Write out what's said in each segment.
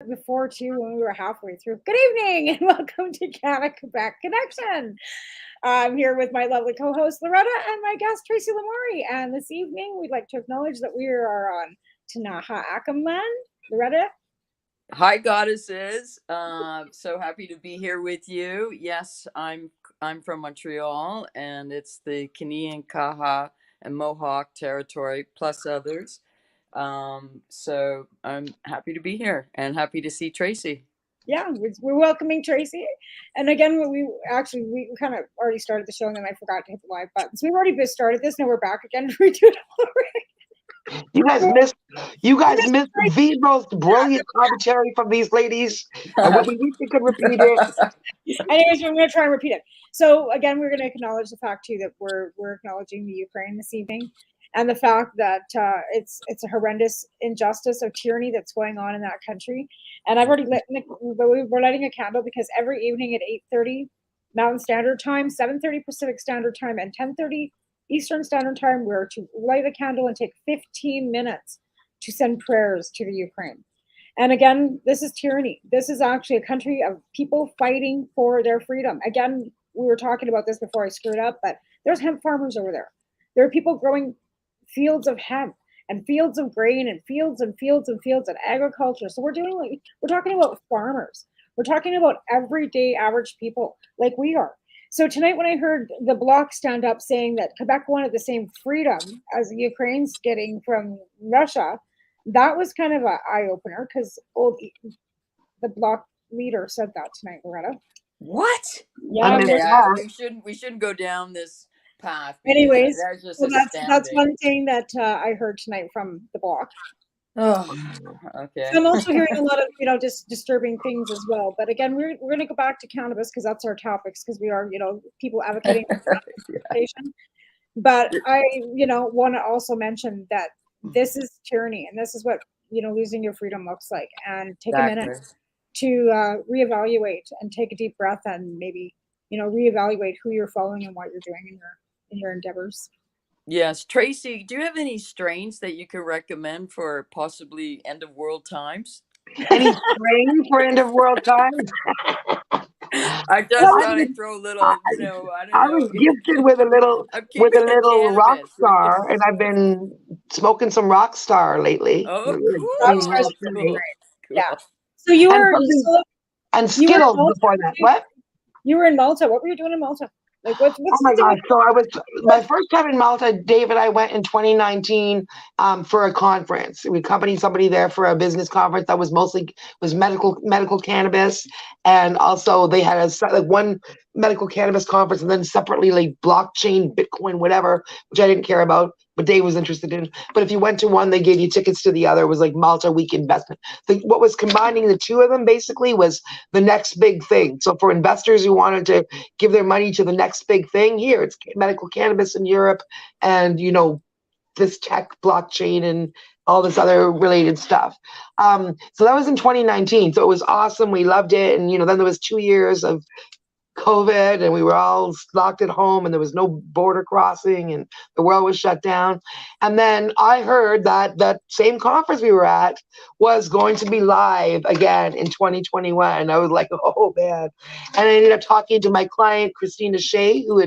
before too when we were halfway through. Good evening and welcome to Canada Quebec Connection. I'm here with my lovely co-host Loretta and my guest Tracy Lamourie. And this evening we'd like to acknowledge that we are on Tanaha Akim land. Loretta? Hi, goddesses. So happy to be here with you. Yes, I'm from Montreal, and it's the Canadian Kaha and Mohawk territory, plus others. So I'm happy to be here and happy to see Tracy. Yeah, we're welcoming Tracy. And again, we kind of already started the show and then I forgot to hit the live button. So we've already started this. Now we're back again to redo it already. You guys missed the most brilliant commentary from these ladies. And we wish we could repeat it. Anyways, we're going to try and repeat it. So again, we're going to acknowledge the fact too that we're acknowledging the Ukraine this evening, and the fact that it's a horrendous injustice of tyranny that's going on in that country. And I've already we're lighting a candle because every evening at 8:30 Mountain Standard Time, 7:30 Pacific Standard Time, and 10:30 Eastern Standard Time, we're to light a candle and take 15 minutes to send prayers to the Ukraine. And again, this is tyranny. This is actually a country of people fighting for their freedom. Again, we were talking about this before I screwed up, but there's hemp farmers over there. There are people growing fields of hemp and fields of grain and fields and fields and fields and agriculture. So we're talking about farmers. We're talking about everyday average people like we are. So tonight when I heard the Bloc stand up saying that Quebec wanted the same freedom as the Ukraine's getting from Russia, that was kind of an eye opener because the Bloc leader said that tonight, Loretta. What? Yeah. Okay, we shouldn't go down this path. Anyways, that's just that's one thing that I heard tonight from the Bloc. Oh, okay. So I'm also hearing a lot of just disturbing things as well. But again, we're going to go back to cannabis because that's our topics because we are people advocating for legalization. But I want to also mention that this is tyranny and this is what losing your freedom looks like. And take a minute to reevaluate and take a deep breath and maybe reevaluate who you're following and what you're doing in your endeavors. Yes, Tracy, do you have any strains that you could recommend for possibly end of world times? Any strains for end of world times? I just thought I'd throw a little, I don't know. I was gifted with a little rock star, and I've been smoking some rock star lately. Oh, cool. Cool. Yeah. So you were and Skittles before that. What? You were in Malta. What were you doing in Malta? Like what's oh my gosh! So I was my first time in Malta. Dave and I went in 2019 for a conference. We accompanied somebody there for a business conference that was medical cannabis, and also they had one medical cannabis conference, and then separately like blockchain, Bitcoin, whatever, which I didn't care about, but Dave was interested in. But if you went to one, they gave you tickets to the other. It was like Malta Week Investment. What was combining the two of them basically was the next big thing. So for investors who wanted to give their money to the next big thing, here it's medical cannabis in Europe, and this tech, blockchain, and all this other related stuff. So that was in 2019. So it was awesome. We loved it. And then there was 2 years of COVID, and we were all locked at home, and there was no border crossing, and the world was shut down. And then I heard that same conference we were at was going to be live again in 2021. I was like, oh man. And I ended up talking to my client, Christina Shea, who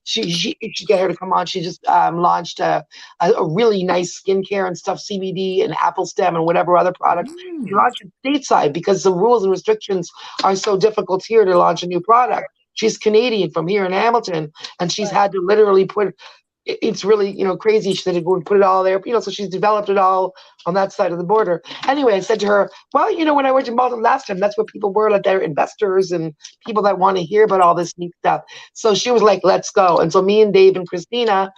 she get her to come on. She just launched a really nice skincare and stuff, CBD and apple stem and whatever other products. She launched it stateside because the rules and restrictions are so difficult here to launch a new product. She's Canadian from here in Hamilton, and she's had to literally it's really, crazy. She said to put it all there, so she's developed it all on that side of the border. Anyway, I said to her, well, when I went to Malta last time, that's what people were like. They're investors and people that want to hear about all this neat stuff. So she was like, let's go. And so me and Dave and Christina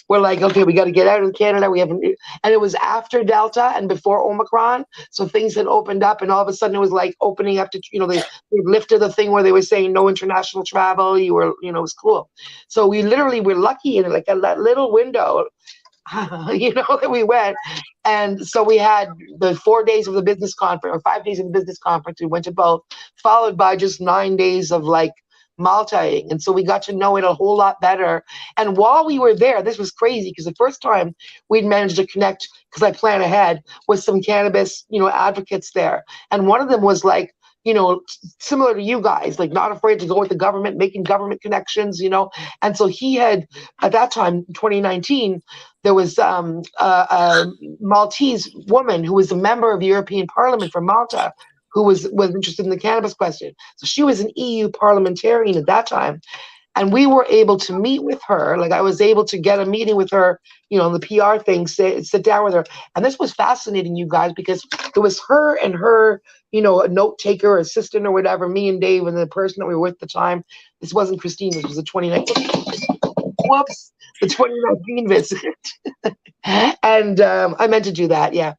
were like, okay, we got to get out of Canada. And it was after Delta and before Omicron. So things had opened up, and all of a sudden it was like opening up to, they lifted the thing where they were saying no international travel. It was cool. So we literally were lucky in like that little window, that we went. And so we had the 4 days of the business conference, or 5 days of the business conference. We went to both, followed by just 9 days of like multiing. And so we got to know it a whole lot better. And while we were there, this was crazy because the first time we'd managed to connect, because I plan ahead, with some cannabis, advocates there. And one of them was like, similar to you guys, like not afraid to go with the government, making government connections, And so he had, at that time, 2019, there was a Maltese woman who was a member of the European Parliament from Malta who was interested in the cannabis question. So she was an EU parliamentarian at that time. And we were able to meet with her. Like I was able to get a meeting with her, on the PR thing, sit down with her. And this was fascinating, you guys, because it was her and her, a note taker, assistant or whatever, me and Dave and the person that we were with at the time. This wasn't Christine, this was the 2019. Whoops, the 2019 visit. And I meant to do that, yeah.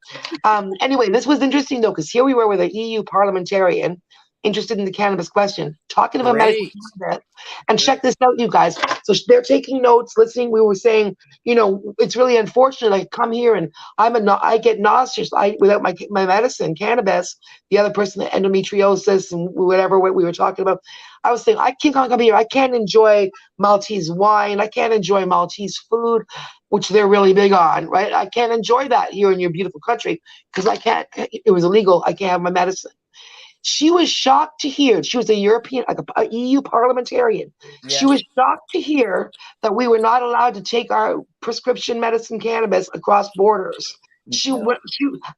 Anyway, this was interesting though, because here we were with an EU parliamentarian interested in the cannabis question, talking about medical cannabis. And check this out, you guys. So they're taking notes, listening. We were saying, it's really unfortunate. I come here and I get nauseous. Without my medicine, cannabis. The other person, the endometriosis and whatever we were talking about. I was saying I can't come here. I can't enjoy Maltese wine. I can't enjoy Maltese food, which they're really big on, right? I can't enjoy that here in your beautiful country because I can't. It was illegal. I can't have my medicine. She was shocked to hear, she was a European, like a EU parliamentarian. Yes. She was shocked to hear that we were not allowed to take our prescription medicine cannabis across borders. She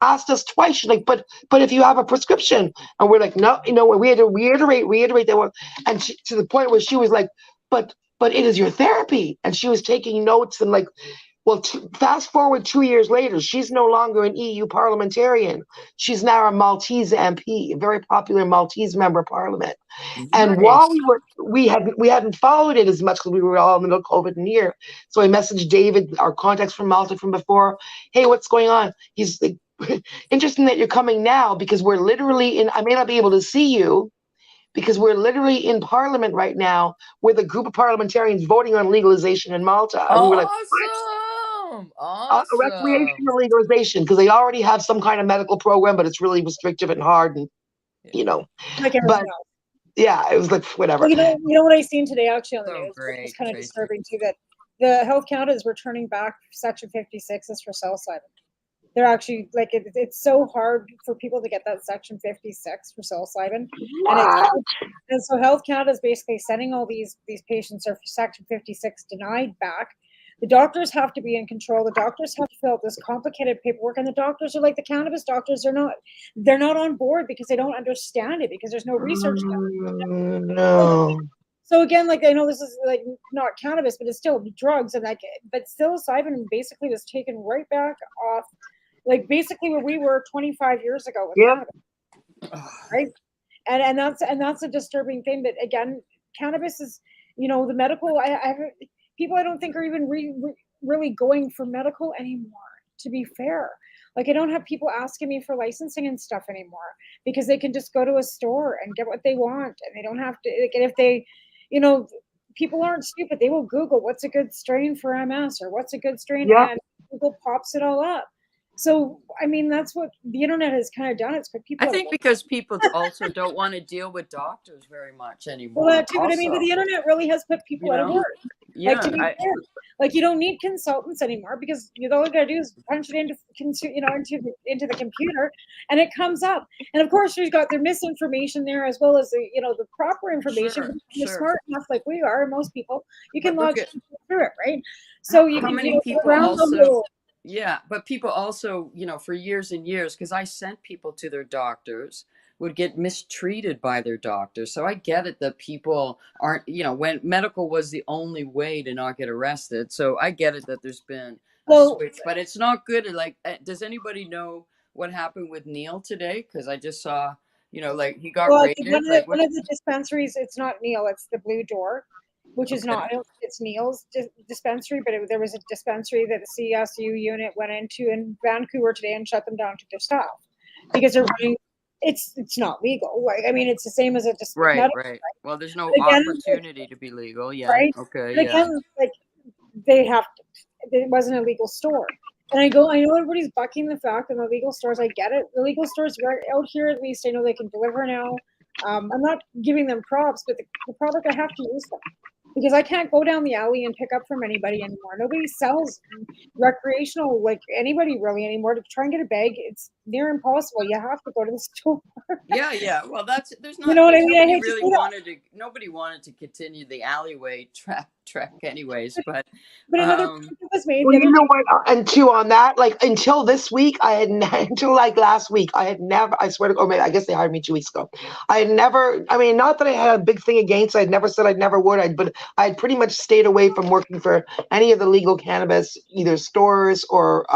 asked us twice. She's like, but if you have a prescription, and we're like, no, we had to reiterate that one, and to the point where she was like, but it is your therapy, and she was taking notes and like. Well, fast forward 2 years later, she's no longer an EU parliamentarian. She's now a Maltese MP, a very popular Maltese member of parliament. Nice. And while we hadn't followed it as much because we were all in the middle of COVID in here. So I messaged David, our contacts from Malta from before. Hey, what's going on? He's like, interesting that you're coming now because we're literally I may not be able to see you because we're literally in parliament right now with a group of parliamentarians voting on legalization in Malta. And we were like, what? Awesome. A recreational legalization because they already have some kind of medical program, but it's really restrictive and hard, and like but yeah, it was like whatever. Well, you know what I seen today actually on the news, which was kind of disturbing too, that the Health Canada is returning back Section 56s for psilocybin. They're actually like it's so hard for people to get that Section 56 for psilocybin, and so Health Canada is basically sending all these patients or Section 56 denied back. The doctors have to be in control. The doctors have to fill out this complicated paperwork, and the doctors are like the cannabis doctors. They're not on board because they don't understand it because there's no research done. No. So again, like I know this is like not cannabis, but it's still drugs, and but psilocybin basically was taken right back off, like basically where we were 25 years ago with cannabis, right? And that's a disturbing thing. But again, cannabis is the medical. People I don't think are even really going for medical anymore, to be fair. Like I don't have people asking me for licensing and stuff anymore because they can just go to a store and get what they want and they don't have to, like, and if they, people aren't stupid. They will Google what's a good strain for MS or what's a good strain and Google pops it all up. So, I mean, that's what the internet has kind of done. It's put people. I think because people also don't want to deal with doctors very much anymore. Well, that too, but I mean, the internet really has put people out of work. Yeah, like to be fair, like you don't need consultants anymore because all you gotta do is punch it into the computer, and it comes up. And of course, we've got their misinformation there as well as the proper information. Sure, you're smart enough, like we are, most people, you can log through it, right? So you can people also. Yeah, but people also, for years and years, because I sent people to their doctors, would get mistreated by their doctors. So I get it that people aren't, when medical was the only way to not get arrested. So I get it that there's been a switch, but it's not good. Like, does anybody know what happened with Neil today? Because I just saw, like he got raided. One of the dispensaries, it's not Neil, it's the Blue Door. Which is not, it's Neil's dispensary, but there was a dispensary that the CSU unit went into in Vancouver today and shut them down to their staff because they're running. It's not legal. Like, I mean, it's the same as a dispensary. Right. Well, there's no opportunity to be legal. Yeah. Right. Okay. But again, like they have to. It wasn't a legal store. And I know everybody's bucking the fact that the legal stores. I get it. The legal stores out here, at least, I know they can deliver now. I'm not giving them props, but the product, I have to use them because I can't go down the alley and pick up from anybody anymore. Nobody sells recreational, like anybody really anymore. To try and get a bag, it's near impossible. You have to go to the store. Yeah. Well, there's You know what I mean? I nobody hate to really say that. nobody wanted to continue the alleyway trek anyways, but But another point that was made Well, the you other know day. what? And two on that, like until this week, until like last week, I had never. I swear to God, I guess they hired me 2 weeks ago. I had never. I mean, not that I had a big thing against. I'd never said I'd never would. But I had pretty much stayed away from working for any of the legal cannabis, either stores or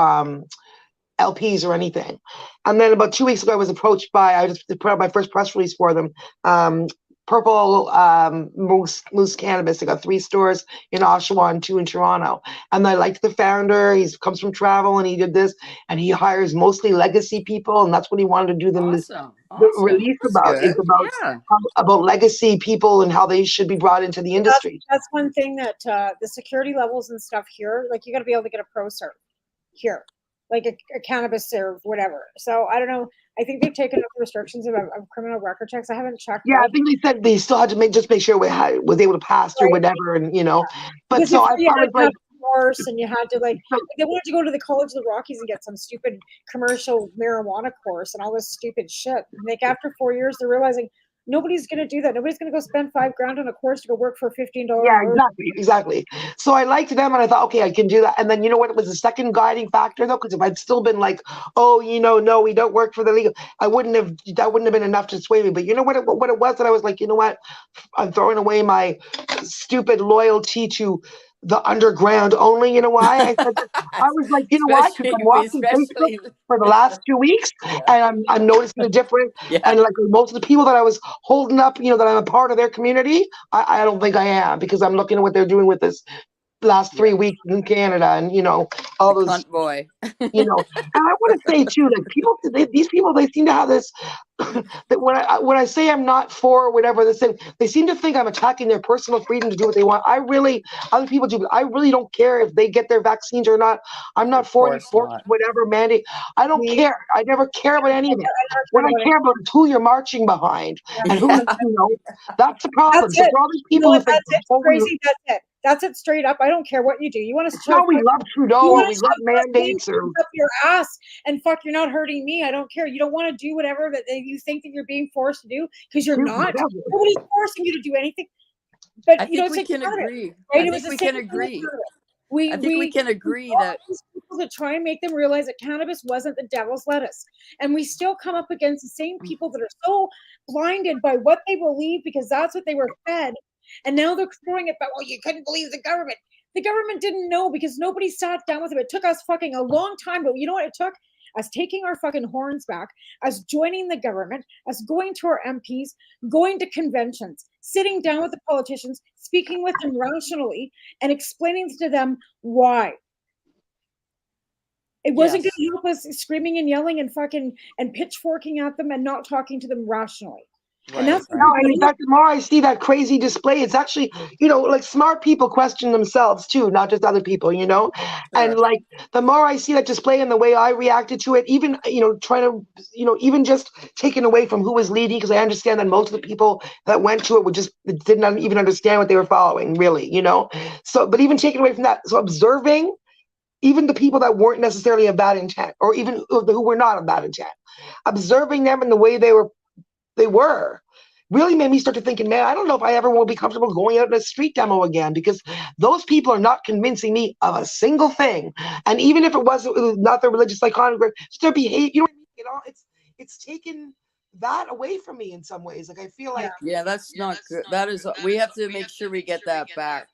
LPs or anything. And then about 2 weeks ago, I was approached by. I just put out my first press release for them. Purple Moose Cannabis. They got 3 stores in Oshawa and 2 in Toronto. And I liked the founder. He comes from travel and he did this. And he hires mostly legacy people. And that's what he wanted to do them awesome. the release That's about. good. Is about Yeah. about legacy people and how they should be brought into the industry. That's one thing that the security levels and stuff here, like you got to be able to get a pro serve here, like a cannabis serve, whatever. So I don't know. I think they've taken up the restrictions of criminal record checks. I haven't checked. Yeah, I think they said they still had to make sure we was able to pass through whatever, and But because so I you had was to like, have a course and you had to they wanted to go to the College of the Rockies and get some stupid commercial marijuana course and all this stupid shit. Like after 4 years, they're realizing nobody's going to do that. Nobody's going to go spend $5,000 on a course to go work for $15 an yeah, hour. exactly. So I liked them, and I thought, okay, I can do that. And then you know what? It was the second guiding factor though, because if I'd still been like, oh, no, we don't work for the legal, that wouldn't have been enough to sway me. But you know what? What it was that I was like, you know what? I'm throwing away my stupid loyalty to the underground only. You know why? I said, I was like, you know why? Because I'm watching Facebook especially for the last 2 weeks, and I'm noticing the difference. And like most of the people that I was holding up, that I'm a part of their community, I don't think I am, because I'm looking at what they're doing with this last 3 weeks in Canada, and all the those cunt boy. and I want to say too, like these people, they seem to have this that when I say I'm not for whatever they seem to think I'm attacking their personal freedom to do what they want. Other people do, but I really don't care if they get their vaccines or not. I'm not for any whatever mandate. I don't care. I never care about any of it. What I care about is who you're marching behind and who that's the problem. That's it. For all these people who think that's it, crazy. That's it. That's it, straight up. I don't care what you do. You want to shove? we love Trudeau. We love mandates or up your ass and fuck. You're not hurting me. I don't care. You don't want to do whatever that you think that you're being forced to do because you're not. Nobody's forcing you to do anything. But I think we can agree. Right? I think we can agree. I think we can agree that people to try and make them realize that cannabis wasn't the devil's lettuce, and we still come up against the same people that are so blinded by what they believe because that's what they were fed. And now they're throwing it back. Well, you couldn't believe the government. The government didn't know because nobody sat down with them. It took us fucking a long time, but you know what it took? Us taking our fucking horns back, us joining the government, us going to our MPs, going to conventions, sitting down with the politicians, speaking with them rationally, and explaining to them why. It wasn't going to help us screaming and yelling and fucking and pitchforking at them and not talking to them rationally. Right, and that's and in fact, the more I see that crazy display, it's actually, like smart people question themselves too, not just other people, Sure. And like the more I see that display and the way I reacted to it, even, trying to, even just taken away from who was leading, because I understand that most of the people that went to it didn't even understand what they were following, really, So, but even taken away from that, so observing even the people that weren't necessarily of bad intent, or even who were not of bad intent, observing them in the way they were really made me start to thinking, man, I don't know if I ever will be comfortable going out in a street demo again, because those people are not convincing me of a single thing. And even if it was not their religious iconography, it's their behavior, it's taken that away from me in some ways. Like I feel like that's not good. That is, we have to make sure we get that back.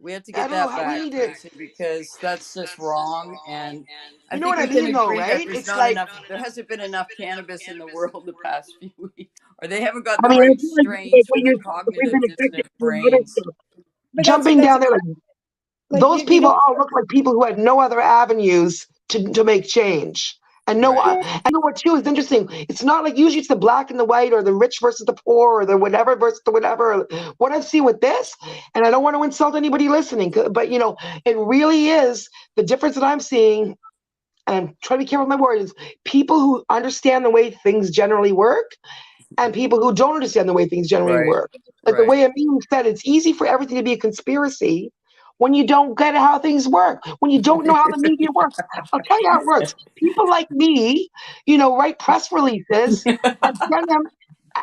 We have to get that back, Tracy, because that's just wrong. And I think we can agree that there's not enough. There hasn't been enough cannabis in the world the past few weeks, or they haven't got the right strains for the cognitive dissonant brains. Jumping down there, like those people all look like people who had no other avenues to make change. And you know what too is interesting? It's not like usually it's the black and the white, or the rich versus the poor, or the whatever versus the whatever. What I've seen with this, and I don't want to insult anybody listening, but it really is the difference that I'm seeing. And I'm trying to be careful with my words. People who understand the way things generally work, and people who don't understand the way things generally Right. work. Like the way Amin said, it's easy for everything to be a conspiracy when you don't get how things work, when you don't know how the media works. I'll tell you how it works. People like me, write press releases and send them,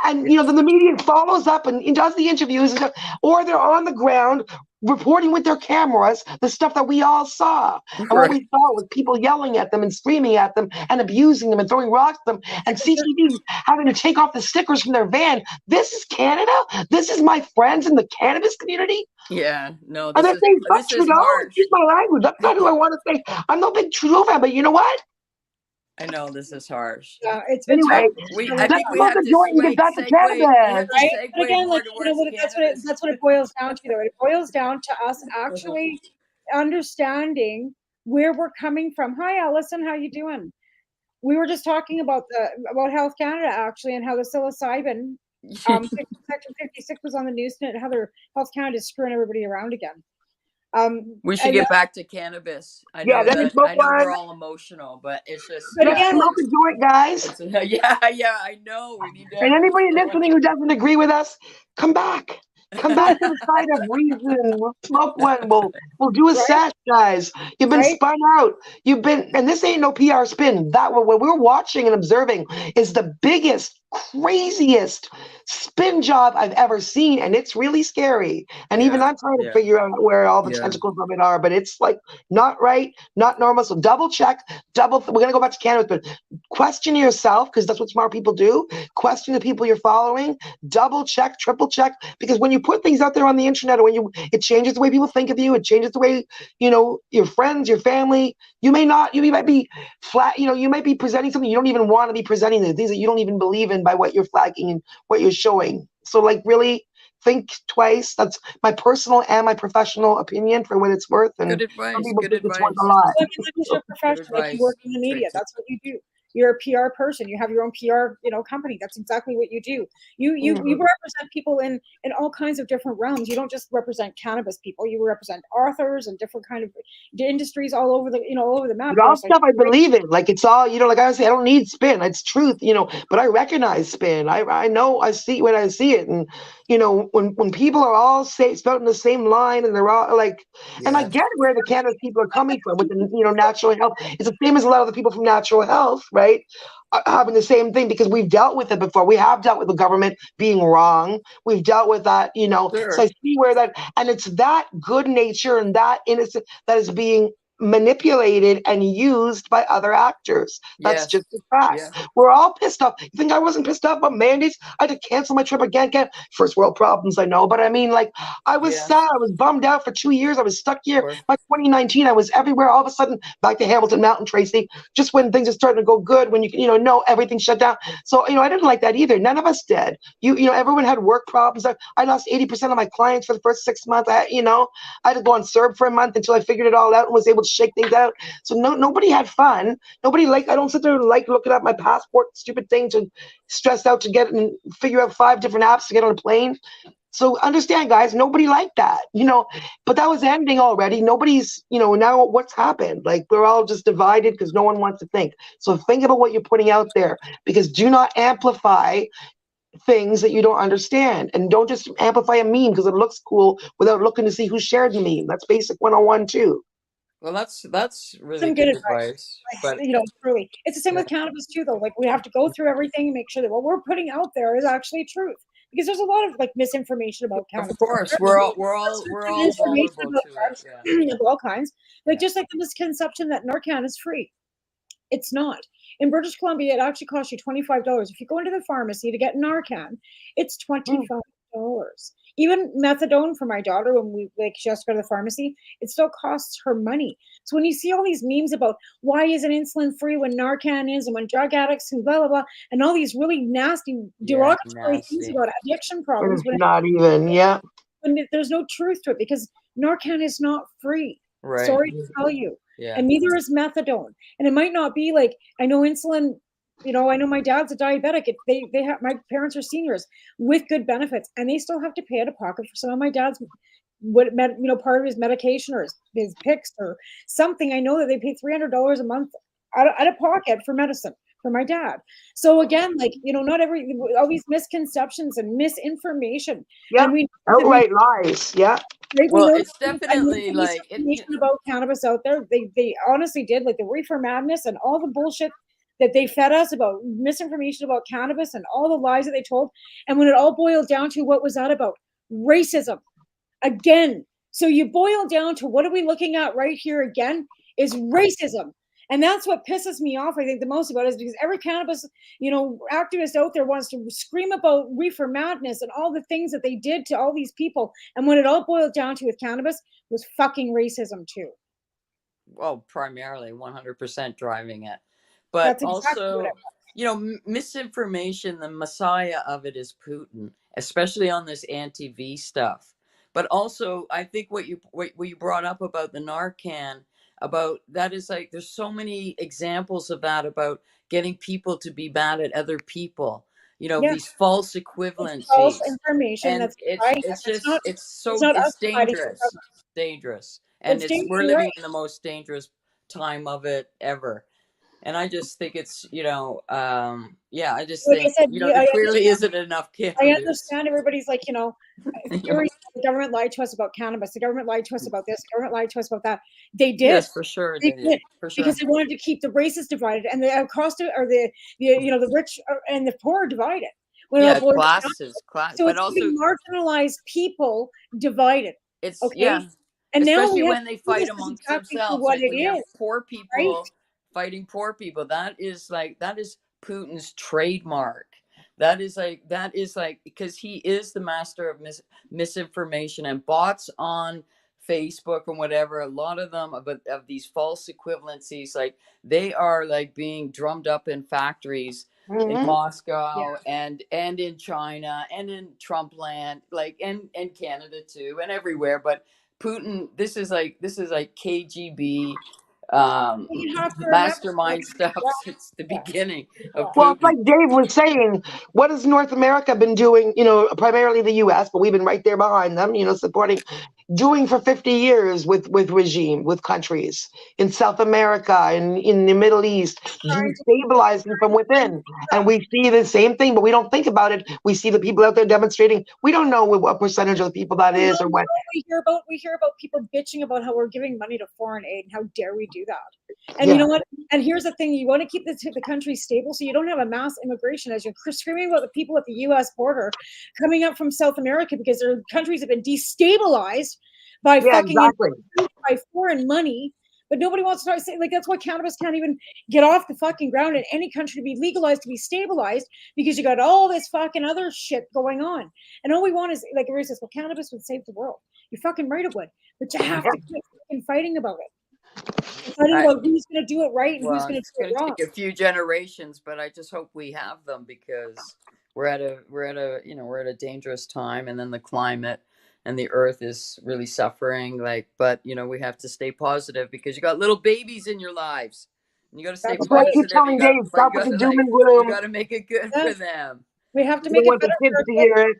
and then the media follows up and does the interviews, and stuff, or they're on the ground reporting with their cameras the stuff that we all saw. And what we saw was people yelling at them and screaming at them and abusing them and throwing rocks at them, and CTV having to take off the stickers from their van. This is Canada? This is my friends in the cannabis community? Yeah, no, And this they're is saying, fuck this is Trudeau. harsh. Excuse my language. That's not who I want to say. I'm no big Trudeau fan, but you know what? I know this is harsh. Yeah, it's been Anyway, I think we smoke have a to joint and get back to segue. We have cannabis. to right. But segue again, more like towards cannabis. that's what it boils down to, though. It boils down to us actually understanding where we're coming from. Hi, Allison, how you doing? We were just talking about Health Canada actually, and how the psilocybin Section 56 was on the news tonight, and how their Health Canada is screwing everybody around again. We should get back to cannabis. I know let me smoke one. we're all emotional, but it's just. But again, smoke a joint, guys. Yeah, I know. We need to. And anybody listening who doesn't agree with us, come back. Come back to the side of reason. We'll smoke one. We'll do a sesh, guys. You've been spun out. You've been, and this ain't no PR spin. That what we're watching and observing is the biggest, craziest spin job I've ever seen, and it's really scary. And even I'm trying to figure out where all the tentacles of it are, but it's like not right, not normal. So double check, we're gonna go back to cannabis, but question yourself, because that's what smart people do. Question the people you're following, double check, triple check, because when you put things out there on the internet, or it changes the way people think of you, it changes the way your friends, your family. You might be flat, you might be presenting something you don't even want to be presenting, the things that you don't even believe in by what you're flagging and what you're showing. So like really think twice. That's my personal and my professional opinion for what it's worth. And good advice. Good advice. It's worth a lot. Well, I mean, your profession, like you work in the media, that's what you do. You're a PR person. You have your own PR, company. That's exactly what you do. You represent people in all kinds of different realms. You don't just represent cannabis people. You represent authors and different kind of industries all over the map. But all stuff I believe in. Like it's all, like I say, I don't need spin. It's truth, but I recognize spin. I know, I see when I see it. And when people are all spouting the same line, and they're all like, and I get where the cannabis people are coming from with the natural health. It's the same as a lot of the people from natural health, right? Having the same thing, because we've dealt with it before. We have dealt with the government being wrong. We've dealt with that, So I see where that, and it's that good nature and that innocent that is being manipulated and used by other actors. That's just a fact. We're all pissed off. You think I wasn't pissed off about mandates? I had to cancel my trip again. First world problems, I know, but I mean, like, I was sad. I was bummed out for 2 years. I was stuck here. By 2019, I was everywhere. All of a sudden, back to Hamilton Mountain, Tracy. Just when things are starting to go good, when you know everything shut down. So I didn't like that either. None of us did. Everyone had work problems. I lost 80% of my clients for the first 6 months. I had to go on CERB for a month until I figured it all out and was able to shake things out. So nobody had fun. Nobody I don't sit there and looking at my passport, stupid thing, to stress out to get and figure out 5 different apps to get on a plane. So understand, guys, nobody liked that, but that was ending already. Nobody's, now what's happened? Like, we're all just divided because no one wants to think. So think about what you're putting out there, because do not amplify things that you don't understand, and don't just amplify a meme because it looks cool without looking to see who shared the meme. That's basic 101 too. Well, that's really some good advice. But truly, it's the same with cannabis too, though. Like, we have to go through everything and make sure that what we're putting out there is actually truth, because there's a lot of misinformation about cannabis. Of course, we're all vulnerable to it. Of all kinds, just like the misconception that Narcan is free. It's not. In British Columbia, it actually costs you $25. If you go into the pharmacy to get Narcan, it's $25. Even methadone for my daughter, when she has to go to the pharmacy, it still costs her money. So when you see all these memes about why isn't insulin free when Narcan is, and when drug addicts and blah, blah, blah, and all these really nasty, derogatory things about addiction problems. Not even, when there's no truth to it, because Narcan is not free. Right. Sorry to tell you. And neither is methadone. And it might not be I know insulin, I know my dad's a diabetic. They have, my parents are seniors with good benefits, and they still have to pay out of pocket for some of my dad's part of his medication or his picks or something. I know that they pay $300 a month out of pocket for medicine for my dad. So again, like, you know, not all these misconceptions and misinformation. Yeah, And we know that outright lies. Yeah. right? We Well, know it's and definitely the like it. misinformation about cannabis out there. They honestly did, like the reefer madness and all the bullshit that they fed us about misinformation about cannabis and all the lies that they told. And when it all boiled down to what was that about? Racism. Again. So you boil down to what are we looking at right here again is racism. And that's what pisses me off, I think, the most about it, is because every cannabis, you know, activist out there wants to scream about reefer madness and all the things that they did to all these people. And when it all boiled down to with cannabis was fucking racism too. Well, primarily 100% driving it, but That's exactly what it also, you know, misinformation. The messiah of it is Putin, especially on this anti-V stuff. But also, I think what you brought up about the Narcan, about that is like there's so many examples of that, about getting people to be mad at other people. You know, yeah, these false it's false equivalencies, information and that's right. It's not us it's fighting the dangerous, government. dangerous, and It's it's we're dangerous, living right? in the most dangerous time of it ever. And I just think it's, yeah, I just Like I think, said, you know, yeah, there clearly isn't enough I cannabis. understand everybody's like, you know, You know? furious. The government lied to us about cannabis. The government lied to us about this. The government lied to us about that. They did. Yes, for sure They they did, did for because sure. they wanted to keep the races divided and the cost of, or the you know the rich and the poor divided. When it all Yeah, boils down, class, so but it's also keeping marginalized people divided. it's, Okay, yeah, and now we especially have when they to see fight this as amongst exactly for themselves, what like it when you have is, poor right? people fighting poor people, that is Putin's trademark. That is like, because he is the master of misinformation and bots on Facebook and whatever. A lot of them of these false equivalencies, like they are like being drummed up in factories in Hmm. Yeah, Moscow and in China and in Trump land, like and Canada too and everywhere. But Putin, this is like KGB you have to remember, like, mastermind stuff since the yeah, beginning yeah, of Well, it's Putin. like Dave was saying, what has North America been doing? You know, primarily the U.S., but we've been right there behind them. You know, supporting, doing for 50 years with regime, with countries in South America and in the Middle East, trying to destabilizing from within. And we see the same thing, but we don't think about it. We see the people out there demonstrating. We don't know what percentage of the people that is or what. we hear about people bitching about how we're giving money to foreign aid and how dare we do that. And you Yeah, know what? And here's the thing: you want to keep the country stable, so you don't have a mass immigration as you're screaming about the people at the U.S. border coming up from South America because their countries have been destabilized by yeah, fucking exactly. by foreign money. But nobody wants to say, like, that's why cannabis can't even get off the fucking ground in any country to be legalized, to be stabilized, because you got all this fucking other shit going on. And all we want is, like Ray says, well, cannabis would save the world. You're fucking right, it would. But you have Yeah. to keep fucking fighting about it. And fighting I, about who's going to do it right and who's well, going to it's do going it to wrong. take a few generations, but I just hope we have them, because we're at a dangerous time, and then the climate and the earth is really suffering. Like, but you know, we have to stay positive, because you got little babies in your lives, and you got to stay That's That's why I right. keep positive. telling Dave, You stop with got the to doom like, and you gloom. got to make it good Yeah. for them. We have to You make don't it want the better kids for to our hear kids. it.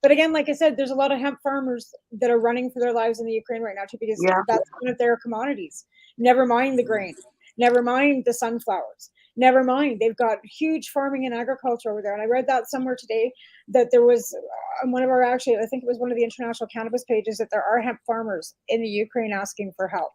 But again, like I said, there's a lot of hemp farmers that are running for their lives in the Ukraine right now too, because Yeah. that's one of their commodities. Never mind the grain, never mind the sunflowers, never mind. They've got huge farming and agriculture over there. And I read that somewhere today that there was on one of our, actually, I think it was one of the international cannabis pages, that there are hemp farmers in the Ukraine asking for help.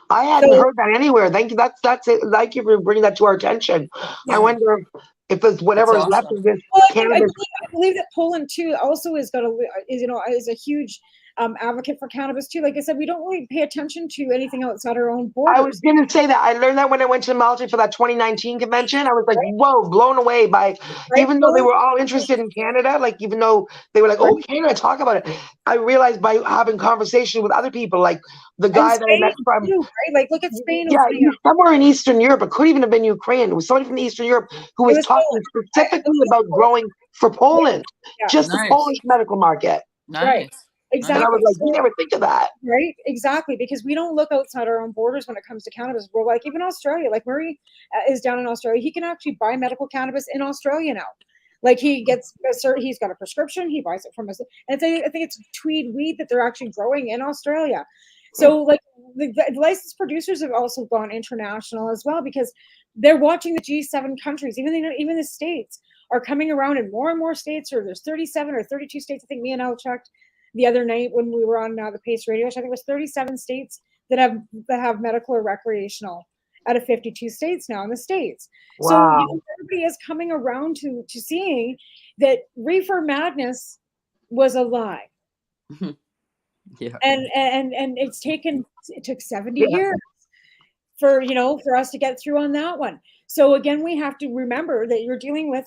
I hadn't So heard that anywhere. Thank you. That's it. Thank you for bringing that to our attention. I yeah. wonder if it's That's whatever is left awesome. of this Well, cannabis. I believe that Poland too also is got a is, you know, is a huge advocate for cannabis too. Like I said, we don't really pay attention to anything outside our own I was borders, going to say that. I learned that when I went to Malta for that 2019 convention. I was like, right? whoa, blown away by, Right, even though they Poland, were all interested in Canada, like, even though they were like, oh, right? Canada, talk about it. I realized by having conversation with other people, like the And guy that I met Spain from, too, right? Like look at Spain yeah, opening up. somewhere in Eastern Europe. It could even have been Ukraine. It was somebody from Eastern Europe who It was was talking Poland. I specifically believe about Poland. growing for Yeah, Poland, yeah, just the Nice, Polish medical market. right. nice, And I nice. was Exactly. like, you So never think of that. right, exactly, because we don't look outside our own borders when it comes to cannabis. We're like, even Australia, like Murray is down in Australia. He can actually buy medical cannabis in Australia now. Like he gets he's got a prescription, he buys it from us. And I think it's tweed weed that they're actually growing in Australia. So like the licensed producers have also gone international as well, because they're watching the G7 countries, even the states are coming around in more and more states, or there's 37 or 32 states. I think me and Al checked the other night when we were on the Pace Radio. I think it was 37 states that have medical or recreational out of 52 states now in the States. Wow. So everybody is coming around to seeing that reefer madness was a lie. Yeah. And it took 70 years for us to get through on that one. So again, we have to remember that you're dealing with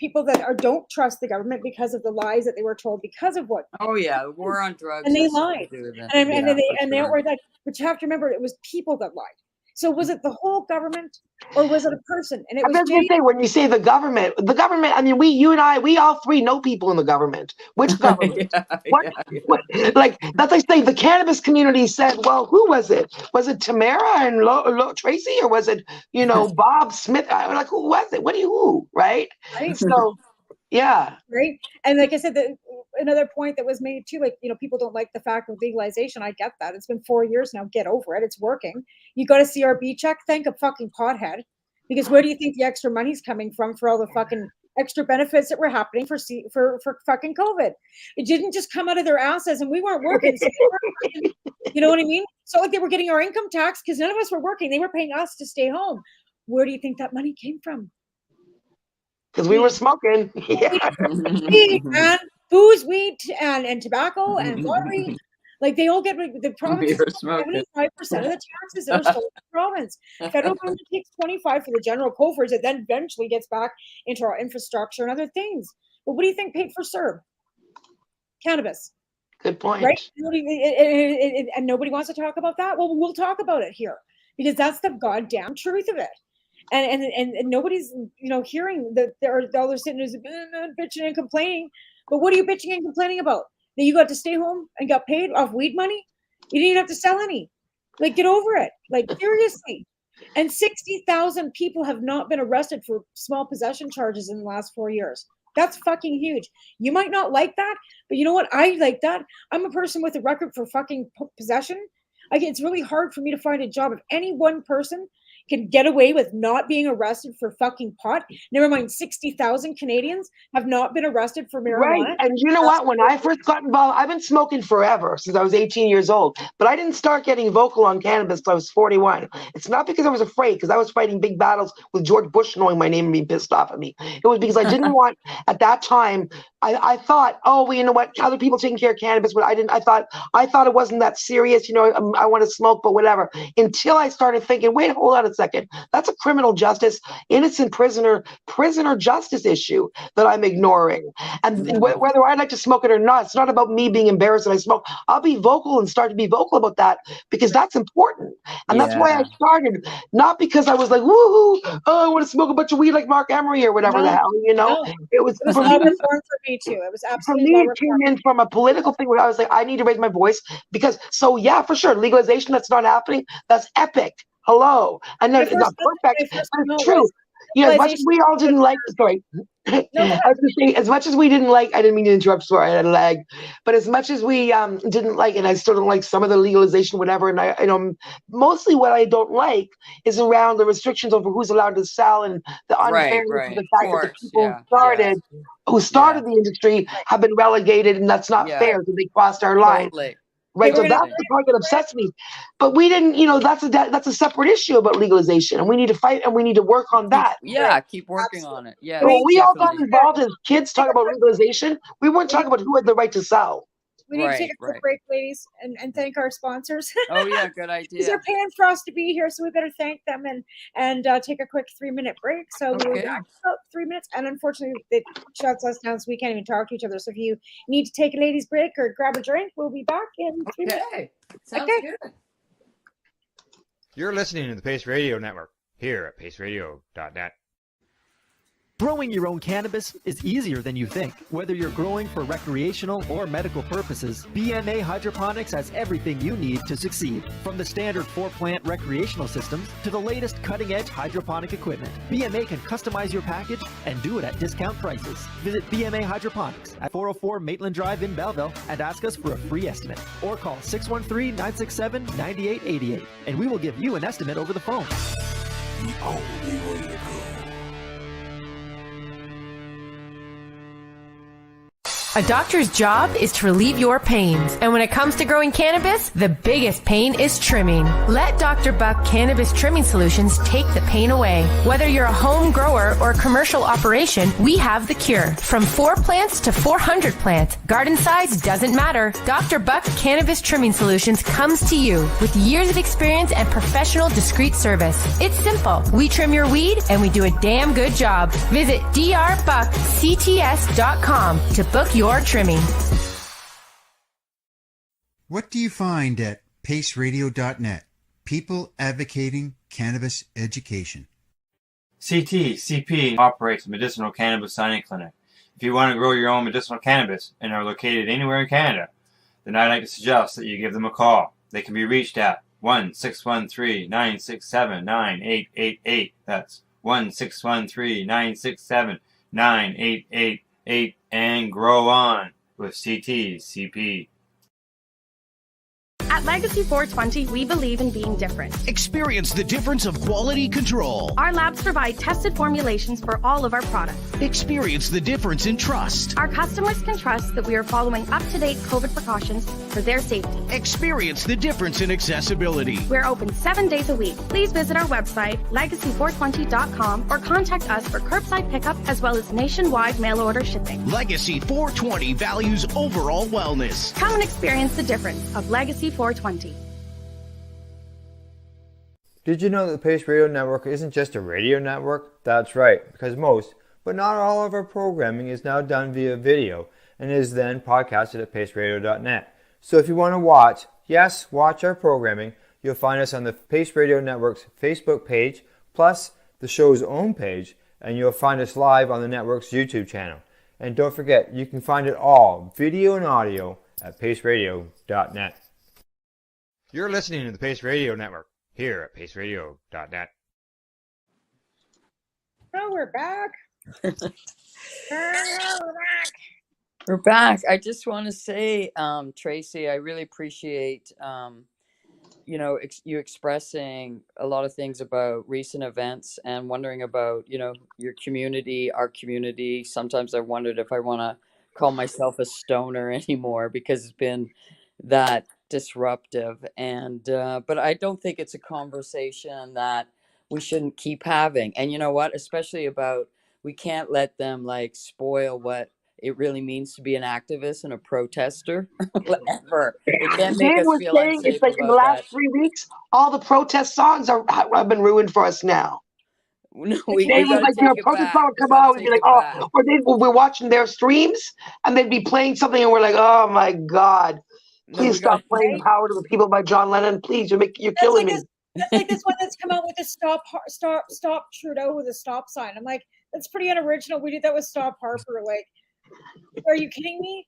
people that don't trust the government because of the lies that they were told because of what. Oh yeah, the war on drugs. And they lied. And they outright lied. But you have to remember, it was people that lied. So was it the whole government, or was it a person? And it was. I was going to say, when you say the government, I mean, you and I, we all three know people in the government. Which government? What? Like, that's like saying the cannabis community said, well, who was it? Was it Tamara and Tracy, or was it, Bob Smith? I'm like, who was it? Who? Right? So, yeah. Right. And like I said, another point that was made too, people don't like the fact of legalization. I get that. It's been 4 years now. Get over it. It's working. You got a CRB check. Thank a fucking pothead. Because where do you think the extra money's coming from for all the fucking extra benefits that were happening for fucking COVID? It didn't just come out of their asses, and we weren't working. So you know what I mean? So they were getting our income tax because none of us were working. They were paying us to stay home. Where do you think that money came from? Because we were smoking. Weed, man. Booze, weed, and tobacco, and lottery. Like, they all get the province 75% of the taxes that are sold in the province. Federal government takes 25 for the general coffers. It then eventually gets back into our infrastructure and other things. But what do you think paid for CERB? Cannabis. Good point. Right? And nobody wants to talk about that. Well, we'll talk about it here, because that's the goddamn truth of it. And nobody's hearing that all they're sitting is bitching and complaining. But what are you bitching and complaining about? That you got to stay home and got paid off weed money? You didn't even have to sell any. Like, get over it. Like, seriously. And 60,000 people have not been arrested for small possession charges in the last 4 years. That's fucking huge. You might not like that, but you know what? I like that. I'm a person with a record for fucking possession. It's really hard for me to find a job. If any one person can get away with not being arrested for fucking pot, never mind 60,000 Canadians have not been arrested for marijuana. Right. And you know what? When I first got involved, I've been smoking forever, since I was 18 years old. But I didn't start getting vocal on cannabis until I was 41. It's not because I was afraid, because I was fighting big battles with George Bush knowing my name and being pissed off at me. It was because I didn't want, at that time, I thought, oh, well, you know what? Other people taking care of cannabis, but I thought it wasn't that serious. I want to smoke, but whatever. Until I started thinking, wait, hold on a second. That's a criminal justice, innocent prisoner justice issue that I'm ignoring. And whether I like to smoke it or not, it's not about me being embarrassed that I smoke. I'll be vocal and start to be vocal about that, because that's important. And that's why I started, not because I was like, woohoo, oh, I want to smoke a bunch of weed like Mark Emery or whatever the hell, It was not reform for me too. It was absolutely for me. It came in from a political thing where I was like, I need to raise my voice, because yeah, for sure, legalization that's not happening, that's epic. Hello. I know it's not perfect, but it's true. As much as we all didn't like, sorry. I was going to say, as much as we didn't like, I didn't mean to interrupt, sorry, I had a lag. But as much as we didn't like, and I still don't like some of the legalization, whatever, and mostly what I don't like is around the restrictions over who's allowed to sell, and the unfairness of the fact that the people who started the industry have been relegated, and that's not fair, because they crossed our line. Right, so that's the part that upsets me. But we didn't, that's a separate issue about legalization, and we need to fight, and we need to work on that. Yeah, keep working on it. Yeah. Well, we all got involved as kids talking about legalization. We weren't talking about who had the right to sell. We need to take a quick break, ladies, and thank our sponsors. Oh yeah, good idea. They're paying for us to be here, so we better thank them and take a quick 3-minute break. So we'll be back in about 3 minutes. And unfortunately, it shuts us down, so we can't even talk to each other. So if you need to take a ladies' break or grab a drink, we'll be back in 3 minutes. Sounds good. You're listening to the Pace Radio Network here at paceradio.net. Growing your own cannabis is easier than you think. Whether you're growing for recreational or medical purposes, BMA Hydroponics has everything you need to succeed. From the standard 4-plant recreational systems to the latest cutting-edge hydroponic equipment, BMA can customize your package and do it at discount prices. Visit BMA Hydroponics at 404 Maitland Drive in Belleville and ask us for a free estimate. Or call 613-967-9888 and we will give you an estimate over the phone. the only way to go. A doctor's job is to relieve your pains. And when it comes to growing cannabis, the biggest pain is trimming. Let Dr. Buck Cannabis Trimming Solutions take the pain away. Whether you're a home grower or a commercial operation, we have the cure. From 4 plants to 400 plants, garden size doesn't matter. Dr. Buck Cannabis Trimming Solutions comes to you with years of experience and professional discreet service. It's simple. We trim your weed and we do a damn good job. Visit drbuckcts.com to book your trimming. What do you find at paceradio.net? People advocating cannabis education. CP operates a medicinal cannabis signing clinic. If you want to grow your own medicinal cannabis and are located anywhere in Canada, then I'd like to suggest that you give them a call. They can be reached at 1-613-967-9888. That's 1-613-967-9888. And grow on with CP. At Legacy 420, we believe in being different. Experience the difference of quality control. Our labs provide tested formulations for all of our products. Experience the difference in trust. Our customers can trust that we are following up-to-date COVID precautions for their safety. Experience the difference in accessibility. We're open 7 days a week. Please visit our website, legacy420.com, or contact us for curbside pickup as well as nationwide mail order shipping. Legacy 420 values overall wellness. Come and experience the difference of Legacy 420. Did you know that the Pace Radio Network isn't just a radio network? That's right, because most, but not all of our programming is now done via video and is then podcasted at paceradio.net. So if you want to watch our programming, you'll find us on the Pace Radio Network's Facebook page, plus the show's own page, and you'll find us live on the network's YouTube channel. And don't forget, you can find it all, video and audio, at paceradio.net. You're listening to the Pace Radio Network here at paceradio.net. Oh, we're back. We're back. I just want to say, Tracy, I really appreciate, you expressing a lot of things about recent events and wondering about, your community, our community. Sometimes I wondered if I want to call myself a stoner anymore because it's been that disruptive. And but I don't think it's a conversation that we shouldn't keep having. And you know what? Especially about, we can't let them spoil what it really means to be an activist and a protester. Ever. They can't make us feel unsafe it's like in the last 3 weeks, all the protest songs have been ruined for us now. No, They was like your protest song would come out and be like, oh, or we're watching their streams and they'd be playing something and we're like, oh my God, please stop playing "Power to the People" by John Lennon. Please, you're killing me. That's like this one that's come out with a stop Trudeau with a stop sign. I'm like, that's pretty unoriginal. We did that with Stop Harper. Like, are you kidding me?